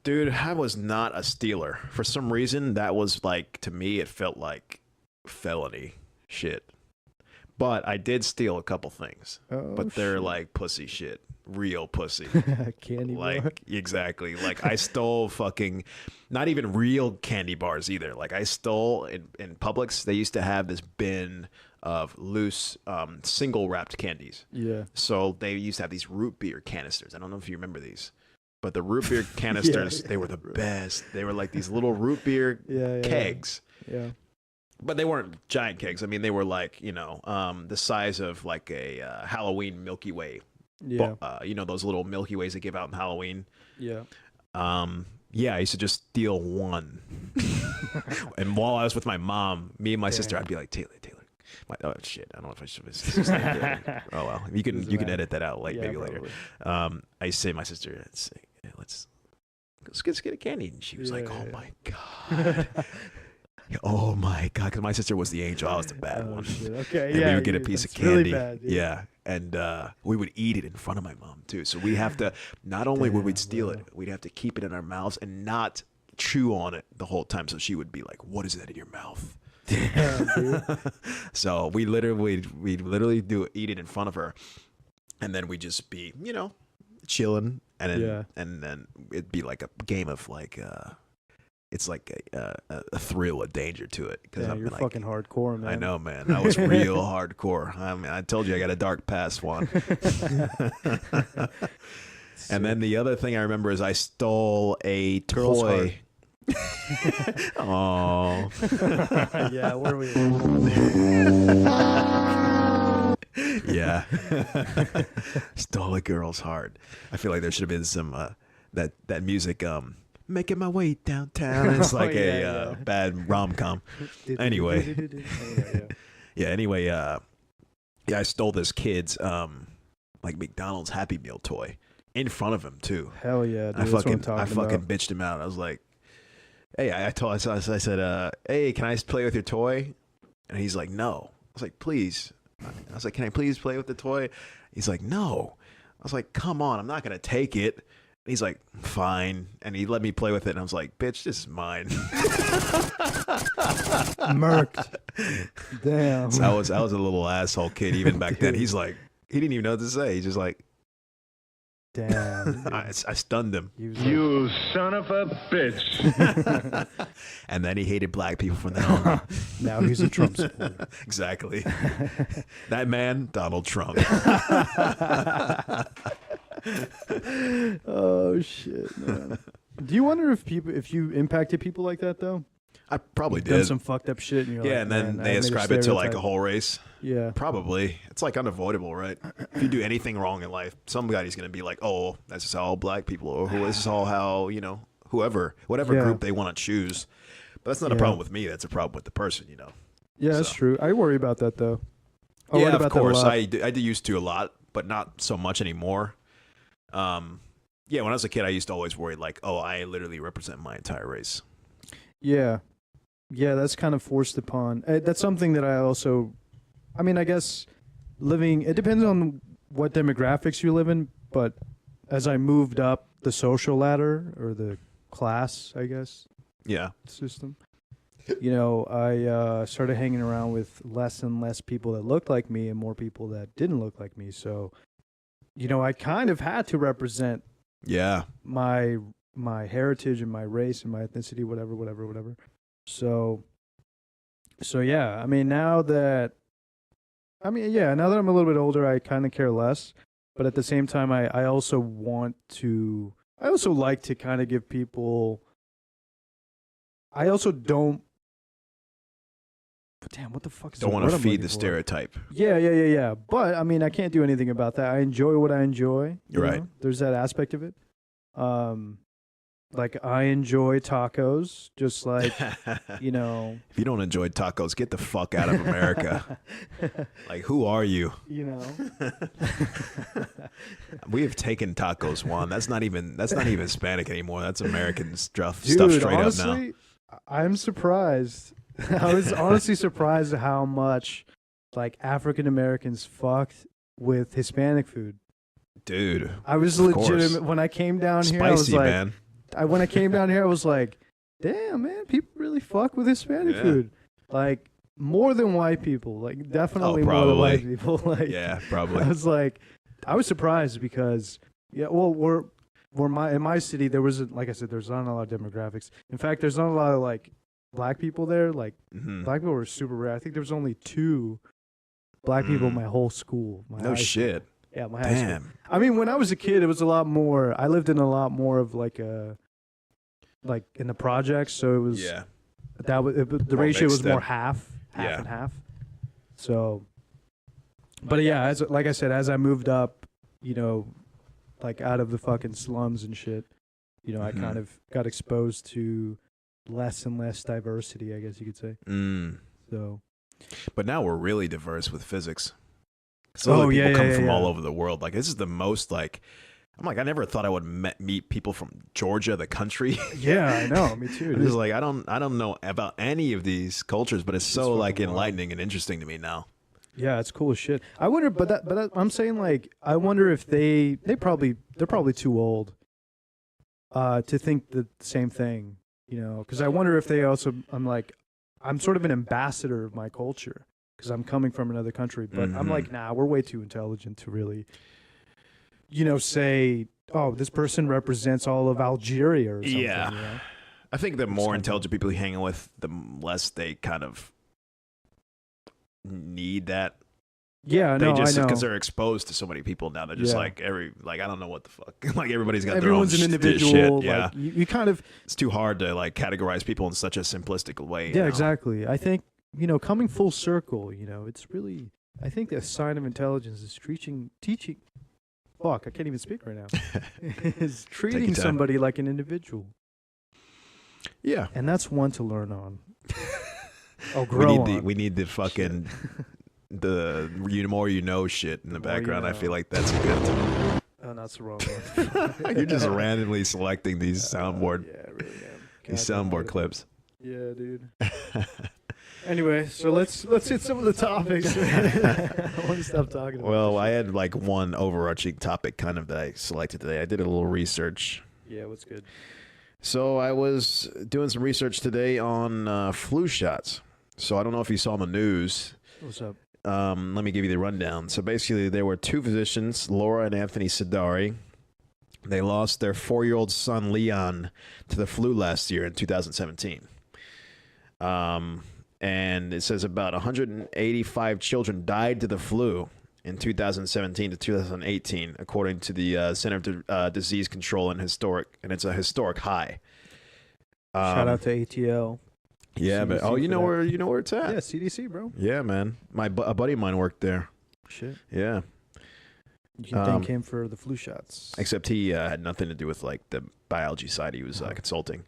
Dude, I was not a stealer. For some reason, that was like, to me, it felt like felony shit. But I did steal a couple things.
Oh,
but they're
shit.
like pussy shit. Real pussy.
Candy bar.
Like, exactly. Like, I stole fucking, not even real candy bars either. Like, I stole in Publix, they used to have this bin of loose, single wrapped candies.
Yeah.
So they used to have these root beer canisters. I don't know if you remember these. But the root beer canisters, they were the best. They were like these little root beer kegs.
Yeah.
But they weren't giant kegs. I mean, they were like, the size of like a Halloween Milky Way.
Yeah.
Those little Milky Ways they give out in Halloween.
Yeah.
Yeah, I used to just steal one. And while I was with my mom, me and my sister, I'd be like, Taylor. Oh shit! I don't know if I should say. Oh well, you can edit that out maybe later. I used to say to my sister, let's get a candy, and she was like, "Oh my god, oh my god," because my sister was the angel, I was the bad one.
Shit. Okay,
and we would get a piece of candy,
really bad,
and we would eat it in front of my mom too. So we have to not only would we steal it, we'd have to keep it in our mouths and not chew on it the whole time. So she would be like, "What is that in your mouth?"
Damn, dude.
So we literally eat it in front of her, and then we just be chilling, and then it'd be like a game of like it's like a thrill, a danger to it, because I'm
you're
like,
fucking hardcore, man.
I know, man. I was real hardcore. I mean, I told you I got a dark past, Juan. And then the other thing I remember is I stole a
Girl's
toy. Oh.
Yeah, where are we?
Yeah. Stole a girl's heart. I feel like there should have been some that music making my way downtown. It's like a bad rom-com. Anyway. Anyway, I stole this kid's like McDonald's Happy Meal toy in front of him too.
Hell yeah, dude.
I fucking
about.
bitched him out. I was like, "Hey," I said, "Hey, can I play with your toy?" And he's like, "No." I was like, "Please." I was like, "Can I please play with the toy?" He's like, "No." I was like, "Come on, I'm not gonna take it." And he's like, "Fine," and he let me play with it. And I was like, "Bitch, this is mine."
Murked. Damn.
So I was a little asshole kid even back then. He's like, he didn't even know what to say. He's just like,
damn.
I stunned him.
You son of a bitch.
And then he hated black people from then on.
Now he's a Trump supporter.
Exactly. That man, Donald Trump.
Oh shit, man. Do you wonder if you impacted people like that though?
I probably
Done
did.
some fucked up shit, and you're like,
And then
man,
they
I made a
ascribe it to like a
stereotype.
whole race.
Yeah.
Probably. It's like unavoidable, right? If you do anything wrong in life, somebody's going to be like, "Oh, that's just how all black people are," or this is all how, whatever group they want to choose. But that's not a problem with me. That's a problem with the person,
Yeah, that's true. I worry about that though. I
Yeah,
worry
of
about
course.
that a lot.
I do used to a lot, but not so much anymore. Yeah, when I was a kid, I used to always worry like, "Oh, I literally represent my entire race."
Yeah. Yeah, that's kind of forced upon. That's something that I guess it depends on what demographics you live in, but as I moved up the social ladder or the class, I guess,
Yeah.
system, I started hanging around with less and less people that looked like me and more people that didn't look like me. So, I kind of had to represent
Yeah.
my heritage and my race and my ethnicity, whatever. So yeah, now that I'm a little bit older, I kind of care less. But at the same time, I also like to kind of give people, I also don't, but damn, what the fuck is
Don't
the
want
word
to
I'm
feed
looking
the
for?
stereotype.
Yeah. But I can't do anything about that. I enjoy what I enjoy.
You're right.
There's that aspect of it. Like I enjoy tacos, just like,
If you don't enjoy tacos, get the fuck out of America. Like, who are you? We have taken tacos, Juan. That's not even Hispanic anymore. That's American stuff.
Dude,
Stuff straight
honestly,
up now.
I'm surprised. I was honestly surprised at how much like African Americans fucked with Hispanic food.
Dude.
I was
of
legitimate
course.
when I came down
Spicy,
here. I was like,
man.
when I came down here, I was like, damn, man, people really fuck with Hispanic food. Like, more than white people. Like, definitely more than white people. Like,
yeah, probably.
I was like, I was surprised because, in my city, there wasn't, like I said, there's not a lot of demographics. In fact, there's not a lot of, like, black people there. Like, black people were super rare. I think there was only 2 black people in my whole school.
No shit.
Yeah, my high school.
Damn.
I mean, when I was a kid, it was a lot more. I lived in a lot more of like in the projects, so it was the ratio was more half and half. So, but yeah, like I said, as I moved up, like out of the fucking slums and shit, I kind of got exposed to less and less diversity, I guess you could say. So,
but now we're really diverse with physics. So people come from all over the world. Like, this is the most, like, I'm like, I never thought I would meet people from Georgia, the country.
Yeah, I know. Me too.
It's like, I don't know about any of these cultures, but it's so like enlightening and interesting to me now.
Yeah, it's cool as shit. I wonder, but I'm saying, like, I wonder if they're probably too old to think the same thing, because I wonder if they also, I'm sort of an ambassador of my culture. Because I'm coming from another country, but I'm like, nah, we're way too intelligent to really, say, oh, this person represents all of Algeria or something. Yeah.
I think the more intelligent people you hang with, the less they kind of need that.
Yeah,
I know.
Because
they're exposed to so many people now. They're just like, I don't know what the fuck. Like, everybody's got
Everyone's
their own
an individual.
shit. Yeah.
Like, you kind of.
It's too hard to, like, categorize people in such a simplistic way.
Yeah, exactly. I think, coming full circle, it's really, I think the sign of intelligence is teaching, fuck, I can't even speak right now, is treating somebody like an individual.
Yeah.
And that's one to learn on.
We need the fucking, the more you know shit in the background. I feel like that's a good.
Oh, that's the wrong one.
You're just randomly selecting these soundboard.
Yeah, I really am.
These soundboard clips.
Yeah, dude. Anyway, so let's hit some of the topics. I want to stop talking about
Well, I had like one overarching topic kind of that I selected today. I did a little research.
Yeah, what's good?
So I was doing some research today on flu shots. So I don't know if you saw in the news.
What's up?
Let me give you the rundown. So basically, there were 2 physicians, Laura and Anthony Sidari. They lost their 4-year-old son, Leon, to the flu last year in 2017. And it says about 185 children died to the flu in 2017 to 2018, according to the Center of Disease Control and it's a historic high.
Shout out to ATL.
Yeah,
CDC
but you know where it's at.
Yeah, CDC, bro.
Yeah, man. A buddy of mine worked there.
Shit.
Yeah.
You can thank him for the flu shots.
Except he had nothing to do with like the biology side. He was consulting.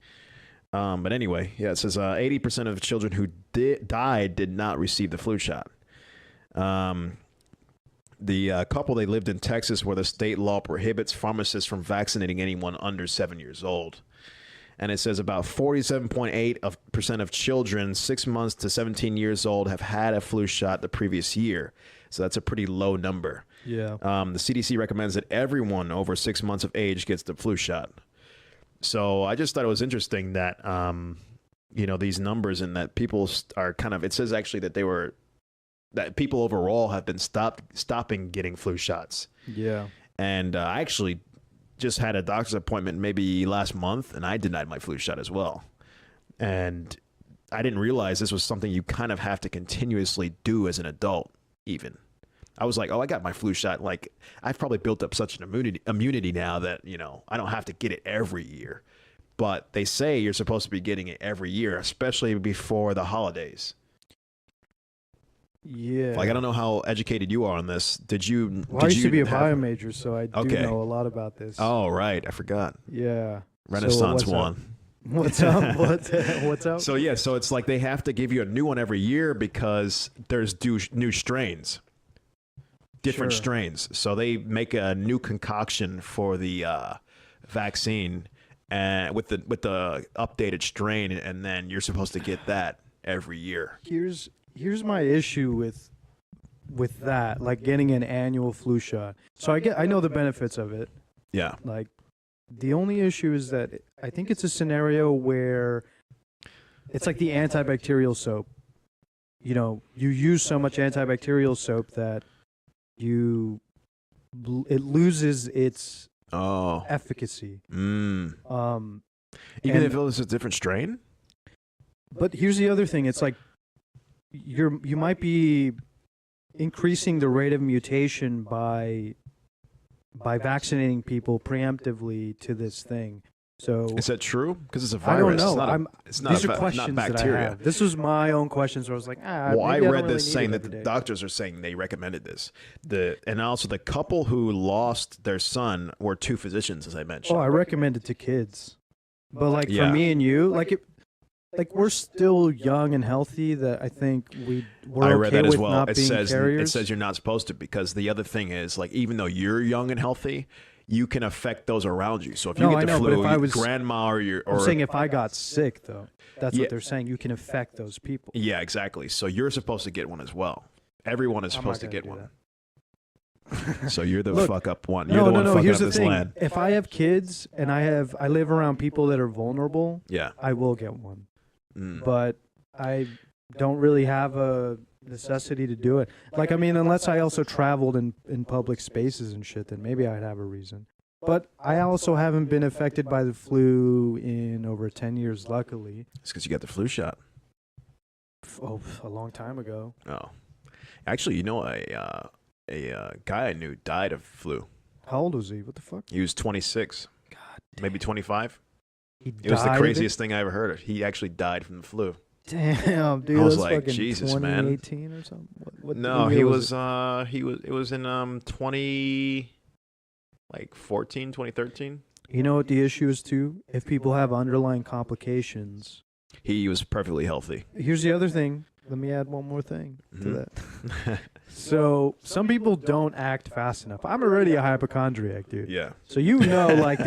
But anyway, yeah, it says 80% of children who died did not receive the flu shot. The couple, they lived in Texas where the state law prohibits pharmacists from vaccinating anyone under 7 years old. And it says about 47.8% of children 6 months to 17 years old have had a flu shot the previous year. So that's a pretty low number.
Yeah.
The CDC recommends that everyone over 6 months of age gets the flu shot. So I just thought it was interesting that, these numbers and that people are kind of, it says actually that people overall have been stopping getting flu shots.
Yeah.
And I actually just had a doctor's appointment maybe last month, and I denied my flu shot as well. And I didn't realize this was something you kind of have to continuously do as an adult, even. I was like, oh, I got my flu shot. Like, I've probably built up such an immunity now that, I don't have to get it every year. But they say you're supposed to be getting it every year, especially before the holidays.
Yeah.
Like, I don't know how educated you are on this. I
used to be a bio major, so I do know a lot about this.
Oh, right. I forgot.
Yeah.
Renaissance one.
What's up? What's up?
So, yeah. So, it's like they have to give you a new one every year because there's new strains. Different strains. So, they make a new concoction for the vaccine with the updated strain, and then you're supposed to get that every year.
Here's my issue with that, like getting an annual flu shot. So I know the benefits of it.
Yeah.
Like, the only issue is that I think it's a scenario where it's like the antibacterial soap. You know, you use so much antibacterial soap that it loses its efficacy.
Even
And-
if it was a different strain.
But here's the other thing: it's like you might be increasing the rate of mutation by vaccinating people preemptively to this thing. So
Is that true? Because it's a
I don't
virus.
know.
It's not
These are
not
questions that I
bacteria.
have. This was my own questions. Where I was like,
Well, I
maybe
read
don't really
this
need
saying
it
that the
every day.
doctors are saying they recommended this. And also the couple who lost their son were two physicians, as I mentioned.
Oh, I recommend it to kids. But like
Yeah.
for me and you, like we're still young and healthy. That I think we're
I read
okay
that as
with
well.
not
It
being
says
carriers.
you're not supposed to, because the other thing is, like, even though you're young and healthy, you can affect those around you. So if you
No,
get
I
the
know, but
flu,
if I was-
grandma
I'm saying if I got sick, though, that's
Yeah.
what they're saying. You can affect those people.
yeah, exactly. So you're supposed to get one as well. Everyone is
I'm
supposed
not
to
gonna
get
do
one. So you're the
Look,
fuck up one. You're
No,
the
no,
one
no.
fucking
Here's
up
the
this
thing:
land.
if I have kids and I live around people that are vulnerable,
Yeah.
I will get one.
Mm.
But I don't really have a necessity to do it. Like, I mean, unless I also traveled in public spaces and shit, then maybe I'd have a reason. But I also haven't been affected by the flu in over 10 years, luckily.
It's because you got the flu shot.
A long time ago.
Oh, actually, you know, a guy I knew died of flu.
How old was he? What the fuck?
He was 26,
God,
maybe 25.
he
It was the
died of
craziest thing I ever heard of. He actually died from the flu.
Damn, dude.
I was
that's
like,
fucking
Jesus, man.
2018 or something. What
No,
year
he
was
was. It was in 2013.
You know what the issue is too? If people have underlying complications.
He was perfectly healthy.
Here's the other thing. Let me add one more thing to
Mhm.
that. So some people don't act fast enough. I'm already a hypochondriac, dude.
Yeah.
So like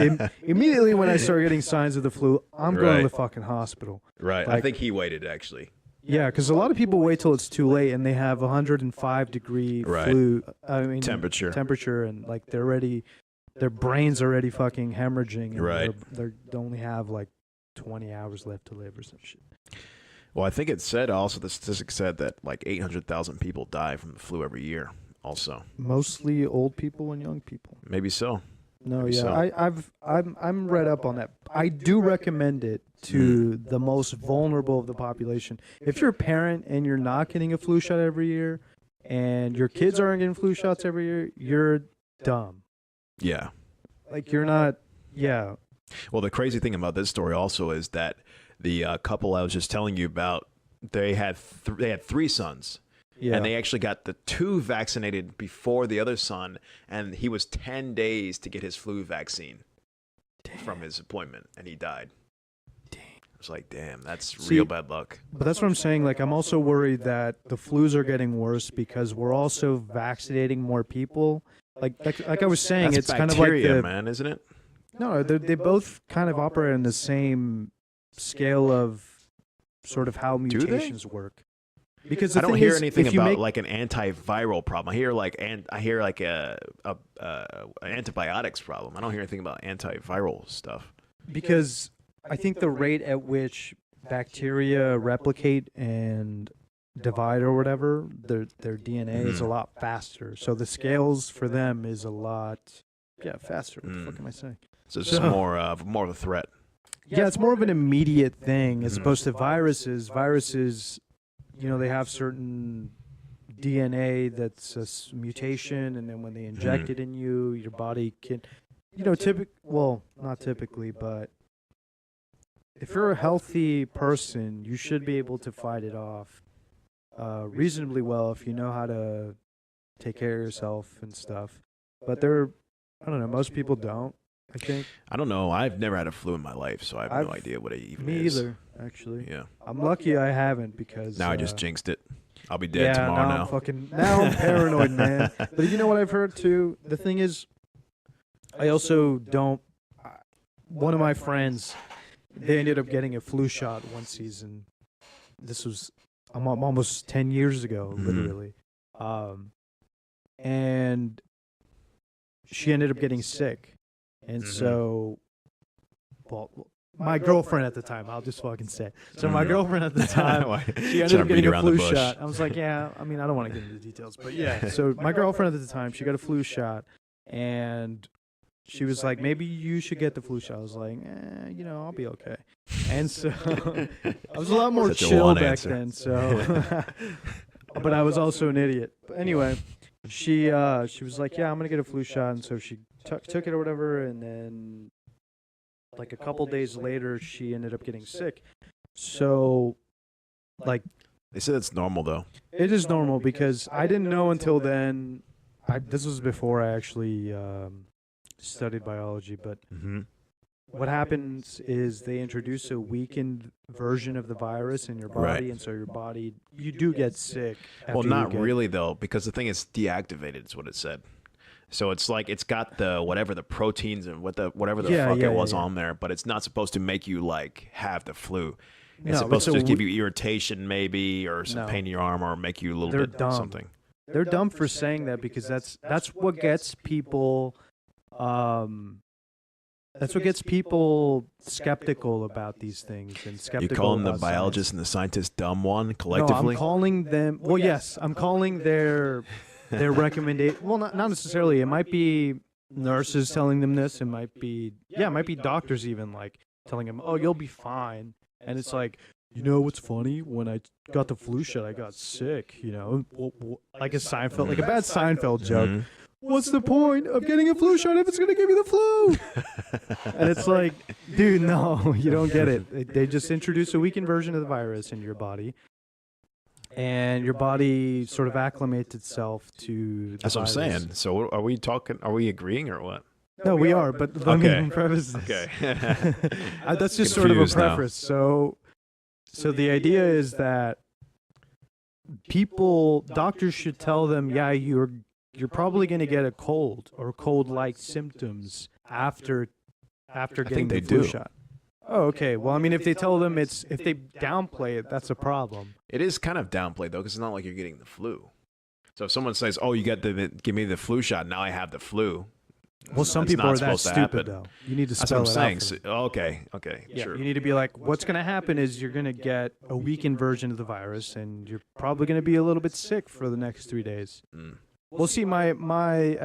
immediately when I start getting signs of the flu, I'm going to
Right.
the fucking hospital.
Right. I
Like-
think he waited, actually.
Yeah, because a lot of people wait till it's too late and they have 105-degree
Right.
flu. I mean
Temperature.
and like their brains already fucking hemorrhaging. And
Right.
They only have like 20 hours left to live or some shit.
Well, I think it said also, the statistic said that like 800,000 people die from the flu every year also.
Mostly old people and young people.
Maybe so.
No,
Maybe
yeah,
so.
I'm read up on that. I do recommend it to the most vulnerable of the population. If you're a parent and you're not getting a flu shot every year, and your kids aren't getting flu shots every year, you're dumb.
Yeah.
Like you're not. Yeah.
Well, the crazy thing about this story also is that the couple I was just telling you about, they had three sons.
Yeah.
And they actually got the two vaccinated before the other son, and he was 10 days to get his flu vaccine from his appointment, and he died.
Dang.
I was like, damn, that's
See,
real bad luck.
But that's what I'm saying. Like, I'm also worried that the flus are getting worse because we're also vaccinating more people. Like I was saying,
That's
it's kind of like
bacteria, man, isn't it?
No, they both kind of operate on the same scale of sort of how
they?
mutations work. Because the
I don't
thing
hear
is,
anything
if you
about
make,
like an antiviral problem. I hear like an antibiotics problem. I don't hear anything about antiviral stuff.
because I think the rate at which bacteria replicate and divide or whatever, their DNA is a
Mhm.
lot faster. So the scales for them is a lot faster. What the
Mm.
fuck am I saying?
So it's
So-
more of a threat.
Yeah, it's more of an immediate thing as
Mhm.
opposed to viruses. Viruses, they have certain DNA that's a mutation, and then when they inject
Mhm.
it in you, your body can, not typically, but if you're a healthy person, you should be able to fight it off reasonably well if you know how to take care of yourself and stuff. But I don't know, most people don't, I think.
I don't know. I've never had a flu in my life, so I have no
I've-
idea what it even
Me
is.
either, actually.
Yeah.
I'm lucky I haven't because
Now I just jinxed it. I'll be dead tomorrow
now I'm paranoid, man. But you know what I've heard too? The thing is, I also don't. One of my friends, they ended up getting a flu shot one season. This was almost 10 years ago,
Mhm.
literally. And she ended up getting sick, and
Mhm.
so, well, my girlfriend at the time. I'll just fucking say. So my girlfriend at the time, she ended
Trying
up
to beat
getting a
around the
flu
bush.
shot. I was like, yeah. I mean, I don't want to get into the details, but yeah. So my girlfriend at the time, she got a flu shot, and she was like, maybe you should get the flu shot. I was like, I'll be okay. And so I was a lot more
Such a
chill
one
back
answer.
then. So, but I was also an idiot. But anyway, she was like, yeah, I'm gonna get a flu shot, and so she took it or whatever, and then like a couple days later, she ended up getting sick. So, like,
They said it's normal though.
it is normal because I didn't know until then. This was before I actually studied biology, but
Mm-hmm.
what happens is they introduce a weakened version of the virus in your body,
Right.
and so your body, you do get sick.
Well,
after
not
you get-
really though, because the thing is deactivated. Is what it said. So it's like it's got the whatever the proteins and whatever the fuck it was on there, but it's not supposed to make you like have the flu. It's
No,
supposed to
it's a
just give you irritation maybe or some
No.
pain in your arm or make you a little
They're
bit
dumb.
something.
They're dumb for saying that because that's what gets people that's what gets people skeptical about these things and
You
skeptical
calling the
about
biologist and the scientist dumb one
No,
collectively?
I'm calling them. Well, yes, I'm calling their recommendation. Well, not necessarily. It might be nurses telling them this. It might be doctors even like telling them, "Oh, you'll be fine." And it's like, what's funny? When I got the flu shot, I got sick. Like a Seinfeld, like a bad Seinfeld joke.
Mhm.
What's the point of getting a flu shot if it's gonna give you the flu? And it's like, dude, no, you don't get it. They just introduce a weakened version of the virus in your body, and your body sort of acclimates itself to the
That's what I'm
virus.
saying. So are we talking? Are we agreeing or what?
No, we are, but let
Okay.
me preface this.
Okay.
That's just sort of a
Confused now.
preface. So the idea is that doctors should tell them, yeah, you're probably going to get a cold or cold-like symptoms after getting
think
the
they
flu
do.
shot. Oh, okay. Well, I mean, if they tell them if they downplay it, that's a problem.
It is kind of downplayed though, because it's not like you're getting the flu. So if someone says, "Oh, you got give me the flu shot," now I have the flu.
Well, some
That's
people
not
are that
supposed to
stupid,
happen.
though. You need to
That's
spell
what I'm
it
saying.
out.
So, okay,
Yeah,
sure.
you need to be like, what's going to happen is you're going to get a weakened version of the virus, and you're probably going to be a little bit sick for the next 3 days.
Mm.
We'll see. My now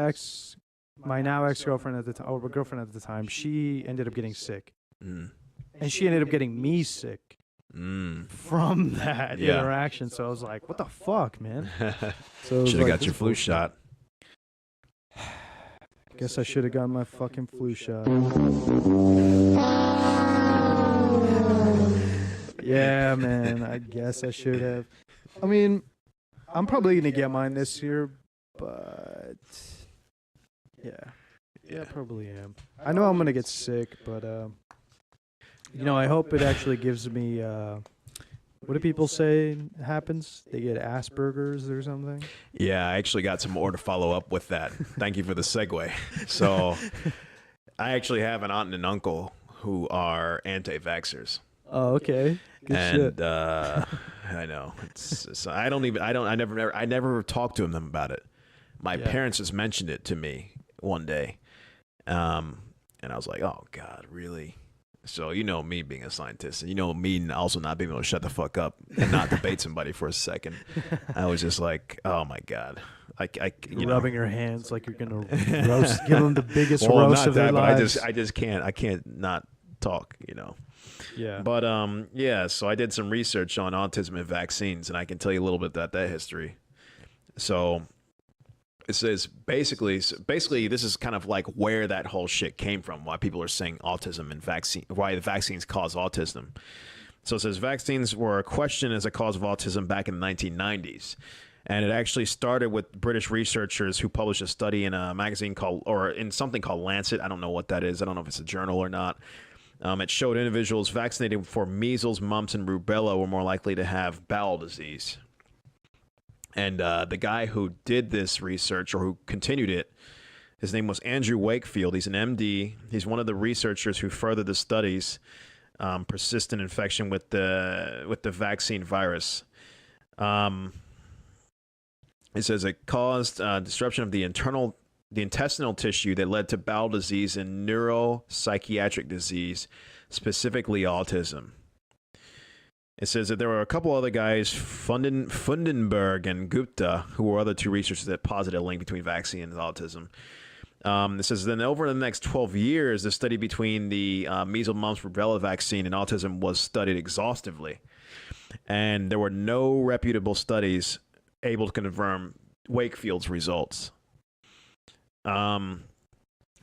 ex-girlfriend at the time, or girlfriend at the time, she ended up getting sick,
Mm.
and she ended up getting me sick
Mm.
from that
Yeah.
interaction. So I was like, what the fuck, man? So it was
Should have
like,
got
this
your
is
flu
bullshit.
shot.
Guess I should have gotten my fucking flu shot. Yeah, man. I guess I should have. I mean, I'm probably gonna get mine this year, but yeah, I probably am. I know I'm gonna get sick, but I hope it actually gives me. What do people say happens? They get Asperger's or something.
Yeah, I actually got some more to follow up with that. Thank you for the segue. So, I actually have an aunt and an uncle who are anti-vaxxers.
Oh, okay. Good shit.
And I know I never talked to them about it. My
Yeah.
parents just mentioned it to me one day, and I was like, "Oh God, really?" So me being a scientist, and me also not being able to shut the fuck up and not debate somebody for a second. I was just like, "Oh my God."
Rubbing your hands like you're gonna roast, give them the biggest
well,
roast
not
of their
that,
lives.
but I just can't. I can't not talk.
Yeah.
But yeah. So I did some research on autism and vaccines, and I can tell you a little bit about that history. So it says basically, this is kind of like where that whole shit came from. Why people are saying autism and why the vaccines cause autism. So it says vaccines were questioned as a cause of autism back in the 1990s. And it actually started with British researchers who published a study in a magazine in something called Lancet. I don't know what that is. I don't know if it's a journal or not. It showed individuals vaccinated for measles, mumps, and rubella were more likely to have bowel disease. And the guy who did this research, or who continued it, his name was Andrew Wakefield. He's an MD. He's one of the researchers who furthered the studies, persistent infection with the vaccine virus. It says it caused disruption of the intestinal tissue that led to bowel disease and neuropsychiatric disease, specifically autism. It says that there were a couple other guys, Fundenberg and Gupta, who were other two researchers that posited a link between vaccine and autism. It says then over the next 12 years, the study between the measles, mumps, rubella vaccine and autism was studied exhaustively. And there were no reputable studies able to confirm Wakefield's results. It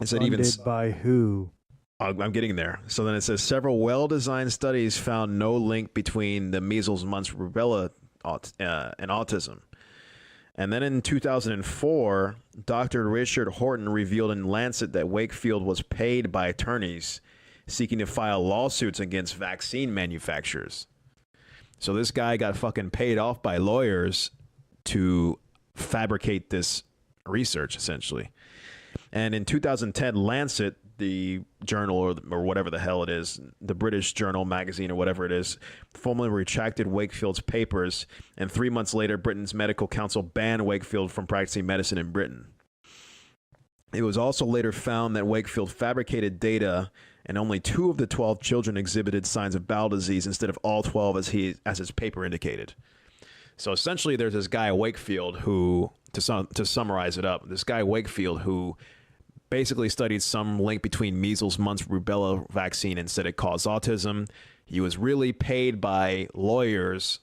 said even
by who?
I'm getting there. So then it says several well-designed studies found no link between the measles, mumps, rubella, and autism. And then in 2004, Dr. Richard Horton revealed in Lancet that Wakefield was paid by attorneys seeking to file lawsuits against vaccine manufacturers. So this guy got fucking paid off by lawyers to fabricate this research, essentially. And in 2010, Lancet, the journal or whatever the hell it is, the British journal, magazine, or whatever it is, formally retracted Wakefield's papers. And 3 months later, Britain's medical council banned Wakefield from practicing medicine in Britain. It was also later found that Wakefield fabricated data, and only 2 of the 12 children exhibited signs of bowel disease instead of all 12 as his paper indicated. So essentially, there's this guy Wakefield who, to summarize it up, this guy Wakefield who basically studied some link between measles, mumps, rubella vaccine and said it caused autism. He was really paid by lawyers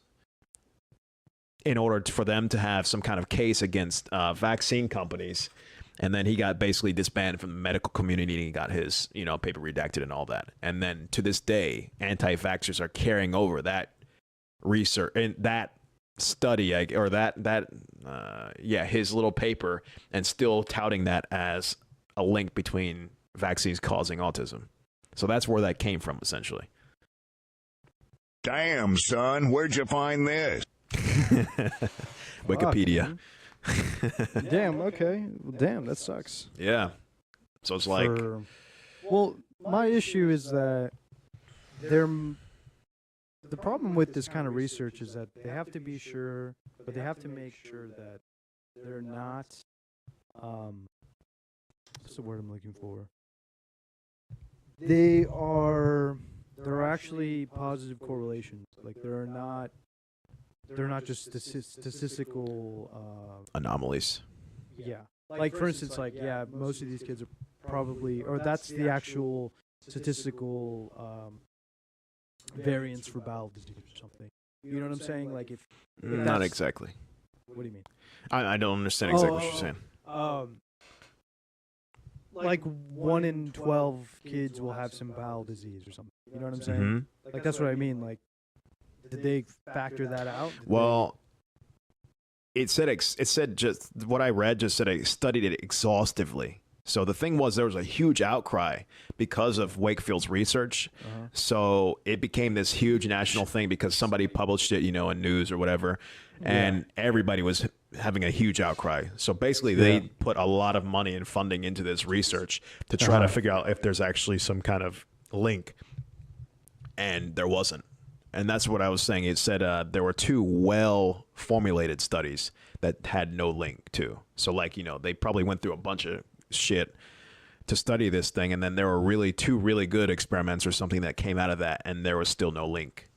in order for them to have some kind of case against vaccine companies. And then he got basically disbanded from the medical community and he got his, paper redacted and all that. And then to this day, anti-vaxxers are carrying over that research and that study or his little paper and still touting that as a link between vaccines causing autism. So that's where that came from, essentially.
Damn, son, where'd you find this?
Wikipedia.
Damn, okay. Damn, that sucks.
Yeah. So it's like...
Well, my issue is that the problem with this kind of research is that they have to be sure, but they have to make sure that they're not... what's the word I'm looking for? There are actually positive correlations. Like they're not just statistical
anomalies.
Yeah. Like for instance, most of these kids are probably, or that's the actual statistical variance for bowel disease or something. You know what I'm saying? Like if
not exactly.
What do you mean?
I don't understand exactly what you're saying.
Like 1 in 12 kids will have some bowel disease or something. You know what I'm saying? Mm-hmm. Like that's what I mean. Like, did they factor that out?
It said just what I read. Just said I studied it exhaustively. So the thing was, there was a huge outcry because of Wakefield's research. Uh-huh. So it became this huge national thing because somebody published it, in news or whatever, and everybody was having a huge outcry. So basically, they put a lot of money and funding into this research to try to figure out if there's actually some kind of link, and there wasn't. And that's what I was saying. It said there were 2 well-formulated studies that had no link to. So, they probably went through a bunch of shit to study this thing, and then there were 2 really good experiments or something that came out of that, and there was still no link.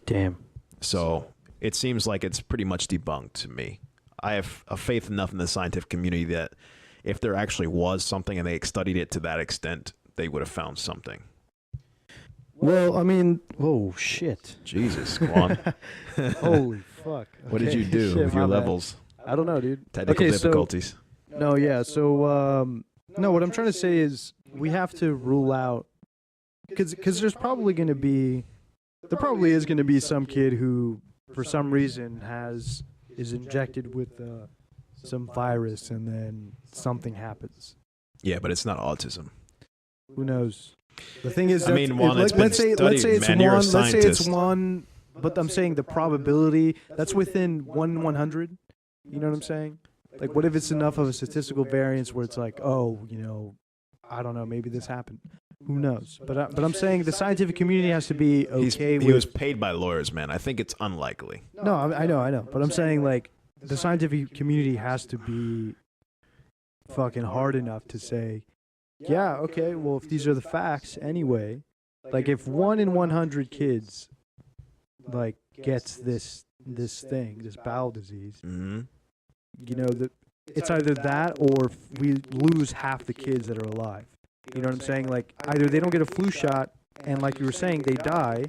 Damn.
So it seems like it's pretty much debunked to me. I have a faith enough in the scientific community that if there actually was something and they studied it to that extent, they would have found something.
Well, I mean, oh shit.
Jesus, Quan.
Holy fuck. Okay.
What did you do with your levels?
I don't know, dude.
Technical difficulties.
No, what I'm trying to say is we have to rule out, because there probably is going to be some kid who, for some reason, is injected with some virus and then something happens.
Yeah, but it's not autism.
Who knows? The thing is,
let's say
it's one, but I'm saying the probability, that's within 1 in 100. You know what I'm saying? Like, what if it's enough of a statistical variance where it's like, I don't know, maybe this happened. Who knows? But I'm saying the scientific community has to be okay with...
He was paid by lawyers, man. I think it's unlikely.
No, I know. But I'm saying, like, the scientific community has to be fucking hard enough to say, yeah, okay, well, if these are the facts anyway, like if 1 in 100 kids like gets this bowel disease,
Mm-hmm.
you know, it's either that or we lose half the kids that are alive. You know what I'm saying? Like either they don't get a flu shot and like you were saying they die,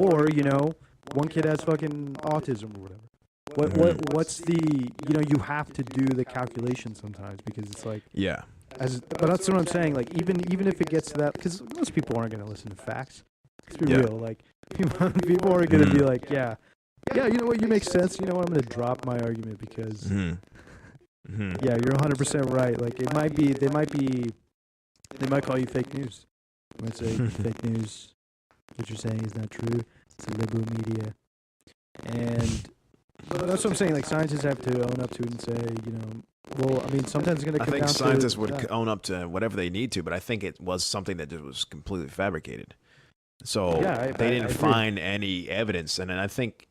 or you know, one kid has fucking autism or whatever. What's the, you know, you have to do the calculation sometimes because it's like but that's what I'm saying. Like even if it gets to that, because most people aren't gonna listen to facts. Let's be real. Like people are gonna be like, yeah, you know what, you make sense. You know what, I'm gonna drop my argument because yeah, you're 100% right. Like they might call you fake news. They might say fake news. What you're saying is not true. It's the liberal media, and but that's what I'm saying. Like scientists have to own up to it and say, you know, well, I mean, sometimes it's going to come down to...
I think scientists would own up to whatever they need to, but I think it was something that just was completely fabricated. So they didn't find any evidence. And then I think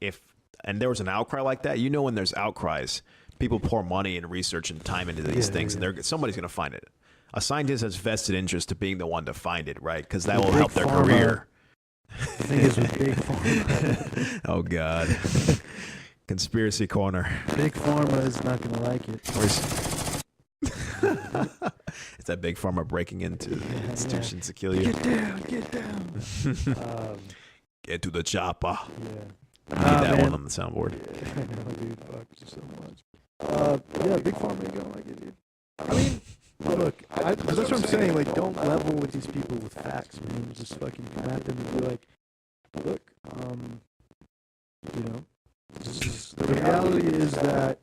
and there was an outcry like that, you know, when there's outcries, people pour money and research and time into these things, and somebody's going to find it. A scientist has vested interest to being the one to find it, right? Because that will help their career.
The thing is with Big Pharma.
Oh, God. Conspiracy corner.
Big Pharma is not going to like it.
It's that Big Pharma breaking into institutions to kill you.
Get down.
Get to the chopper.
Yeah.
Need that one on the soundboard.
No, dude, fuck you so much. Yeah, Big Pharma ain't gonna like it, dude. I mean, look, that's what I'm saying. Like, don't level with these people with facts, man. Just fucking come at them and be like, look, you know, the reality is that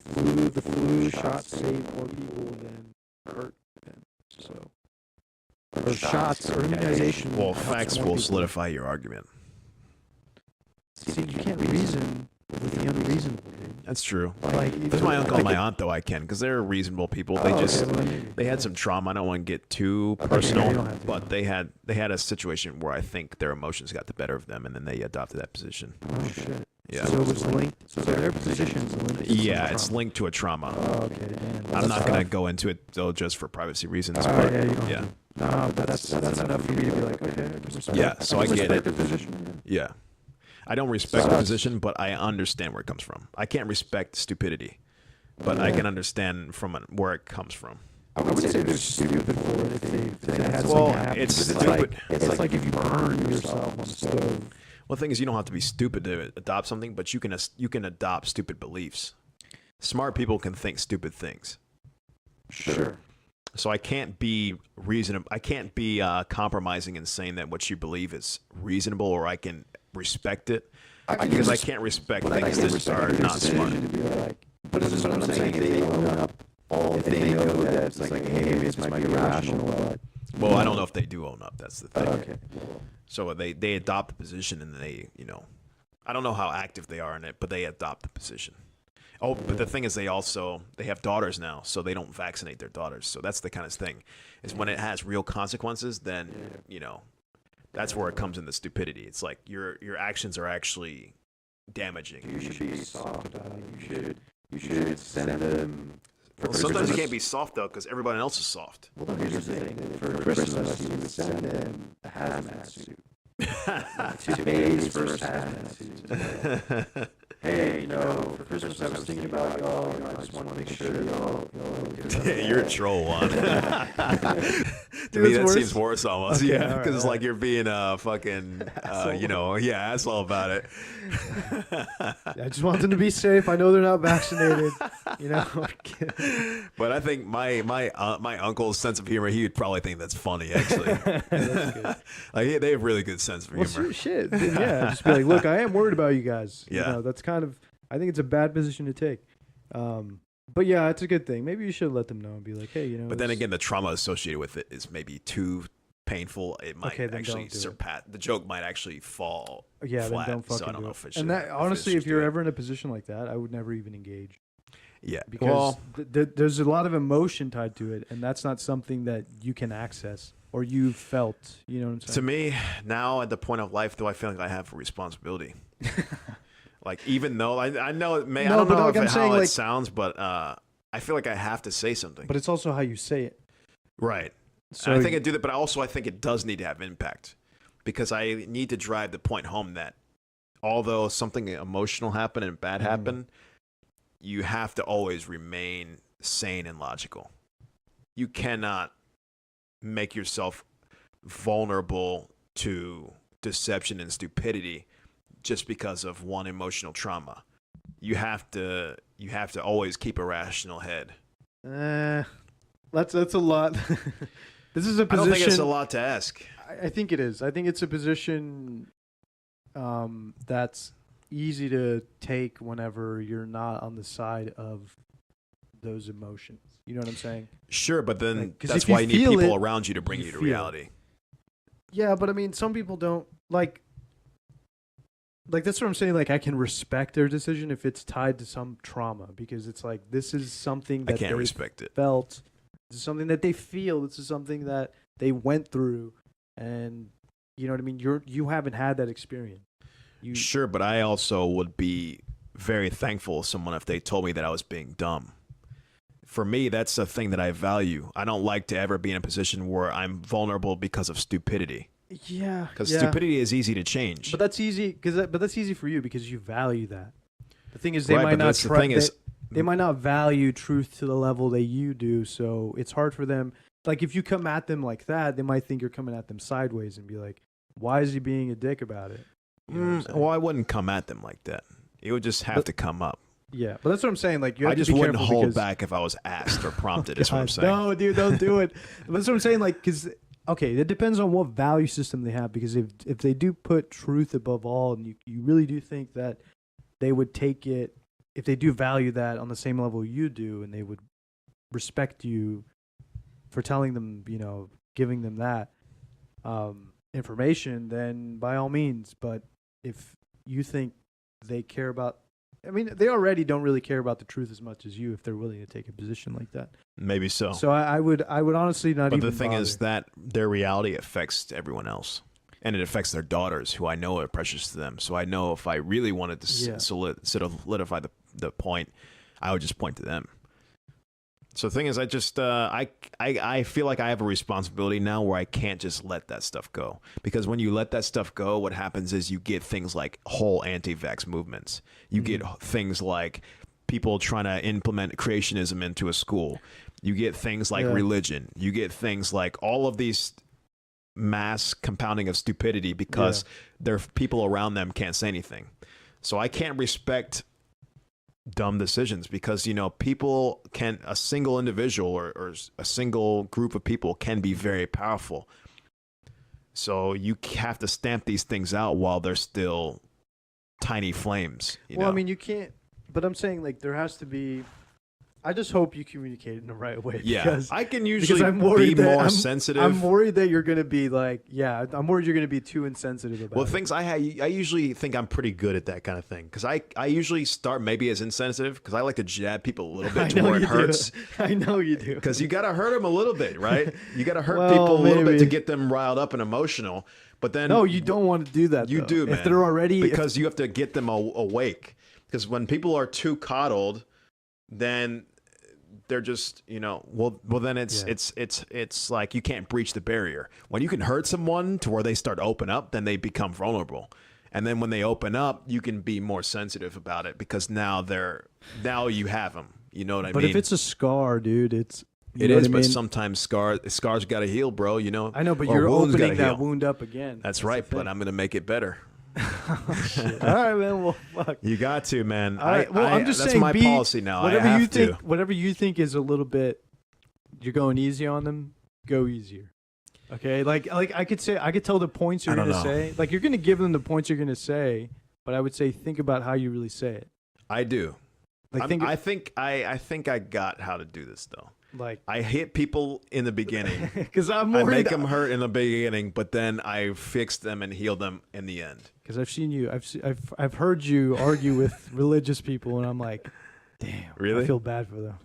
the flu shot saved more people than hurt them. So, or shots or immunization.
Well, facts will solidify your argument.
See, you can't reason with the unreasonable, dude.
That's true.
Like,
There's my uncle and my aunt, though, I can, because they're reasonable people. They had some trauma. I don't want to get too personal, but they had a situation where I think their emotions got the better of them, and then they adopted that position.
Oh, shit.
Yeah.
So it was linked. So their position's linked.
Yeah, it's linked to a trauma.
Oh, okay. Damn.
I'm not going to go into it, though, just for privacy reasons.
But
Yeah,
you don't No, that's enough for me to be like, okay.
Yeah, so I get it.
The position.
Yeah. I don't respect the position, but I understand where it comes from. I can't respect stupidity, but I can understand from where it comes from.
I would say they're stupid for it if they had something happen.
It's stupid.
It's like if you burn yourself on the stove.
Well, the thing is, you don't have to be stupid to adopt something, but you can adopt stupid beliefs. Smart people can think stupid things.
Sure.
So I can't be reasonable. I can't be compromising and saying that what you believe is reasonable, or I can respect it, because I can't respect things that are not smart.
But this is what I'm saying. If they own up, if they know that it's like, hey, maybe it might be irrational, but...
Well, I don't know if they do own up. That's the thing.
Okay.
So they adopt the position, and they, you know, I don't know how active they are in it, but they adopt the position. Oh, but the thing is, they have daughters now, so they don't vaccinate their daughters. So that's the kind of thing, is when it has real consequences, then, you know, that's where it comes in the stupidity. It's like your actions are actually damaging.
You should be soft about it. You should send them...
Well, sometimes you can't be soft, though, because everybody else is soft.
Well, here's the thing. For Christmas, you would send them a hazmat suit. Today's first hazmat suit. Hey, you know, for Christmas I was thinking about y'all. You know, I just want to make sure y'all.
You're a troll, one. To me, that seems worse almost. Okay, yeah, because it's like you're being a fucking, you know, asshole about it.
I just want them to be safe. I know they're not vaccinated. You know.
But I think my uncle's sense of humor, he would probably think that's funny. Actually, that's good. Like they have really good sense of humor.
Well, shit. Yeah, just be like, look, I am worried about you guys.
Yeah,
you know, that's kind of. I think it's a bad position to take. But yeah, it's a good thing. Maybe you should let them know and be like, hey, you know.
But then again, the trauma associated with it is maybe too painful. It might actually surpass. The joke might actually fall.
Yeah,
flat,
then don't fucking
so I don't
do
know
it.
if it should.
And that honestly, if you're ever in a position like that, I would never even engage.
Yeah,
because there's a lot of emotion tied to it, and that's not something that you can access or you felt. You know what I'm saying?
To me, now at the point of life, though, I feel like I have a responsibility. Like, even though I know it may, I don't know how it sounds, but I feel like I have to say something.
But it's also how you say it.
Right.
So
And I think I do that, but also I think it does need to have impact because I need to drive the point home that although something emotional happened and bad happened, you have to always remain sane and logical. You cannot make yourself vulnerable to deception and stupidity just because of one emotional trauma. You have to always keep a rational head.
That's a lot. This is a position.
I don't think it's a lot to ask.
I think it is. I think it's a position that's easy to take whenever you're not on the side of those emotions. You know what I'm saying?
Sure, but then
Like, 'cause
that's
if you
why you need
feel
people
it,
around you to bring
you
you to
feel it.
reality.
Yeah, but I mean, some people don't like. That's what I'm saying. Like, I can respect their decision if it's tied to some trauma because it's like this is something
I
that
can't
they
respect it.
felt. This is something that they feel. This is something that they went through, and you know what I mean. You haven't had that experience.
Sure, but I also would be very thankful to someone if they told me that I was being dumb. For me, that's a thing that I value. I don't like to ever be in a position where I'm vulnerable because of stupidity.
Yeah,
Because stupidity is easy to change.
But that's easy but that's easy for you because you value that. The thing is, they
Right,
might
but
not
that's the
try.
thing is-
They might not value truth to the level that you do, so it's hard for them. Like if you come at them like that, they might think you're coming at them sideways and be like, "Why is he being a dick about it?" You know what I'm saying?
Well, I wouldn't come at them like that. It would just have to come up.
Yeah, but that's what I'm saying. Like you have
I just
to be
wouldn't
careful
hold
because,
back if I was asked or prompted. Is what I'm
God,
saying.
no, dude, don't do it. That's what I'm saying. Like, because okay, it depends on what value system they have. Because if they do put truth above all, and you really do think that they would take it, if they do value that on the same level you do, and they would respect you for telling them, giving them that information, then by all means. But if you think they care about, I mean, they already don't really care about the truth as much as you if they're willing to take a position like that.
Maybe so.
So I would honestly not
But
even
the thing is
bother.
that their reality affects everyone else. And it affects their daughters, who I know are precious to them. So I know if I really wanted to solidify the point, I would just point to them. So the thing is, I just I feel like I have a responsibility now where I can't just let that stuff go. Because when you let that stuff go, what happens is you get things like whole anti-vax movements. You get things like people trying to implement creationism into a school. You get things like religion. You get things like all of these mass compounding of stupidity because their people around them can't say anything. So I can't respect dumb decisions because people can, a single individual or a single group of people can be very powerful. So you have to stamp these things out while they're still tiny flames.
I mean, you can't. But I'm saying like there has to be. I just hope you communicate in the right way.
Yeah,
because,
I can usually
I'm worried
be more
I'm
sensitive.
I'm worried that you're going to be like, I'm worried you're going to be too insensitive about
Well,
it.
things I usually think I'm pretty good at that kind of thing because I usually start maybe as insensitive because I like to jab people a little bit to where it hurts.
I know you do.
Because you got to hurt them a little bit, right? You got to hurt
Well,
people a little bit
maybe.
to get them riled up and emotional. But then
No, you don't want to do that.
You
though.
do, man.
If they're already
because you have to get them awake. Because when people are too coddled, then they're just then it's like you can't breach the barrier. When you can hurt someone to where they start to open up, then they become vulnerable. And then when they open up, you can be more sensitive about it because now you have them. You know what I mean?
But if it's a scar, dude, it
is.
But
But sometimes scars got to heal, bro.
I know, but
Or
you're
wounds
opening
gotta
that
heal.
wound up again.
That's
the
right,
thing.
but I'm gonna make it better.
Shit. All right, man. Well, fuck.
You got to, man.
All right. Well, I'm just
that's
saying,
my policy now.
Whatever you think, whatever you think is a little bit, you're going easy on them. Go easier. Okay. Like I could tell the points you're gonna say. Like you're gonna give them the points you're gonna say, but I would say think about how you really say it.
I do.
Like
I think I got how to do this though.
Like
I hit people in the beginning.
because I'm
I
worried.
make them hurt in the beginning, but then I fix them and heal them in the end.
Because I've seen you. I've heard you argue with religious people, and I'm like, damn.
Really?
I feel bad for them.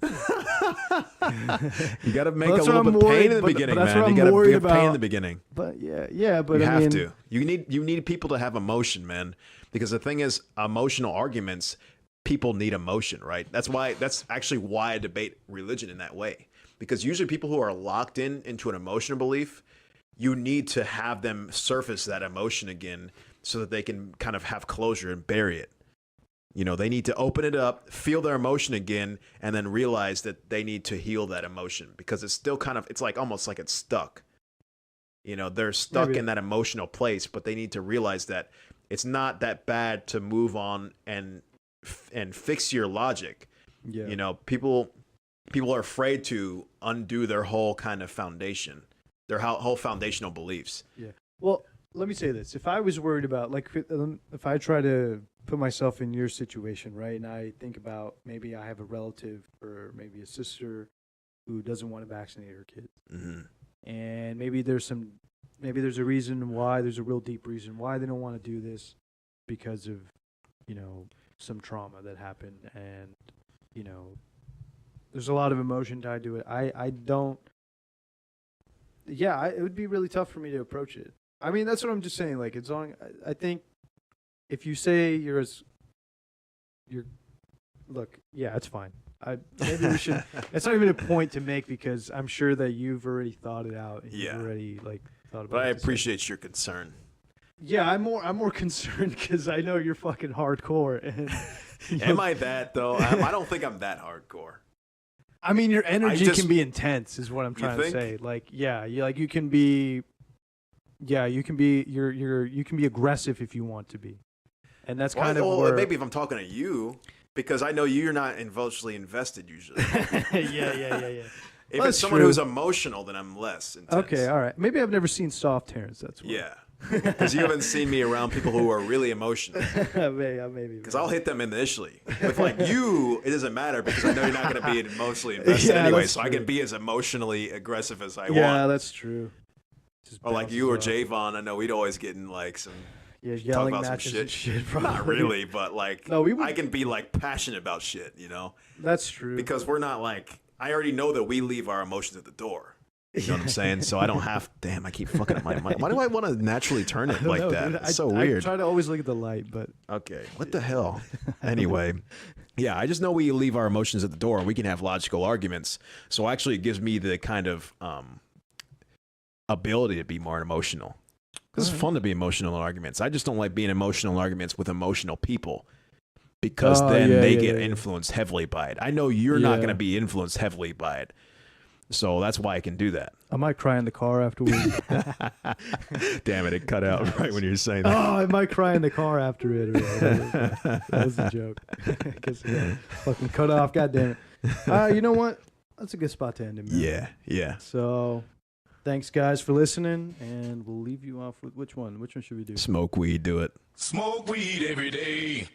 You got to make a
That's what
little
I'm
bit pain
worried-
in the
but
beginning,
that's
man.
what
You
I'm
got to
worried
give pain in
about.
the beginning.
But yeah. But
You
I
have
mean,
to. You need people to have emotion, man. Because the thing is, emotional arguments, people need emotion, right? That's actually why I debate religion in that way. because usually people who are locked into an emotional belief, you need to have them surface that emotion again so that they can kind of have closure and bury it. You know, they need to open it up, feel their emotion again, and then realize that they need to heal that emotion because it's still kind of, it's like almost like it's stuck. You know, they're stuck in that emotional place, but they need to realize that it's not that bad to move on and fix your logic.
Yeah.
You know, people are afraid to undo their whole kind of foundation, their whole foundational beliefs.
Yeah. Well, let me say this. If I was worried about, like, if I try to put myself in your situation, right, and I think about maybe I have a relative or maybe a sister who doesn't want to vaccinate her kids.
Mm-hmm.
And maybe there's a reason why, there's a real deep reason why they don't want to do this because of, you know, some trauma that happened. And, you know, there's a lot of emotion tied to it. It would be really tough for me to approach it. I mean, that's what I'm just saying. Like, it's on, I think if you say look, yeah, it's fine. Maybe we should. It's not even a point to make because I'm sure that you've already thought it out. And
Yeah.
You've already thought about.
But I appreciate your concern.
Yeah, I'm more concerned because I know you're fucking hardcore. And
Am I that though? I don't think I'm that hardcore.
I mean, your energy can be intense, is what I'm trying to say. Like, yeah, you can be. Yeah, you can be. You can be aggressive if you want to be, and that's kind of where
maybe if I'm talking to you. Because I know you're not emotionally invested usually.
yeah.
If it's someone who's emotional, then I'm less intense.
Okay, all right. Maybe I've never seen soft Terrence. That's why.
Yeah. Because you haven't seen me around people who are really emotional.
Maybe.
Because I'll hit them initially. With like you, it doesn't matter because I know you're not going to be emotionally invested anyway. So I can be as emotionally aggressive as I want.
Yeah, that's true.
Or like you or Javon, I know we'd always get in like some.
Yeah,
talk
yelling
about some
matches
shit.
and shit.
Not really, but like
No,
I can be like passionate about shit, you know?
That's true.
Because we're not like, I already know that we leave our emotions at the door. You know what I'm saying? So I don't have, damn, I keep fucking up my mind. Why do I want to naturally turn it like that? It's so weird.
I try to always look at the light, but.
Okay, what the hell? Anyway, yeah, I just know we leave our emotions at the door and we can have logical arguments. So actually it gives me the kind of ability to be more emotional. Because it's fun to be emotional in arguments. I just don't like being emotional in arguments with emotional people because then they get influenced heavily by it. I know you're not going to be influenced heavily by it. So that's why I can do that.
I might cry in the car afterwards.
Damn it it cut out right when you were saying that.
Oh, I might cry in the car after it. That was a joke. Because fucking cut off. God damn it. You know what? That's a good spot to end it, man.
Yeah.
So, thanks, guys, for listening. And we'll leave you off with which one? Which one should we do?
Smoke weed, do it.
Smoke weed every day.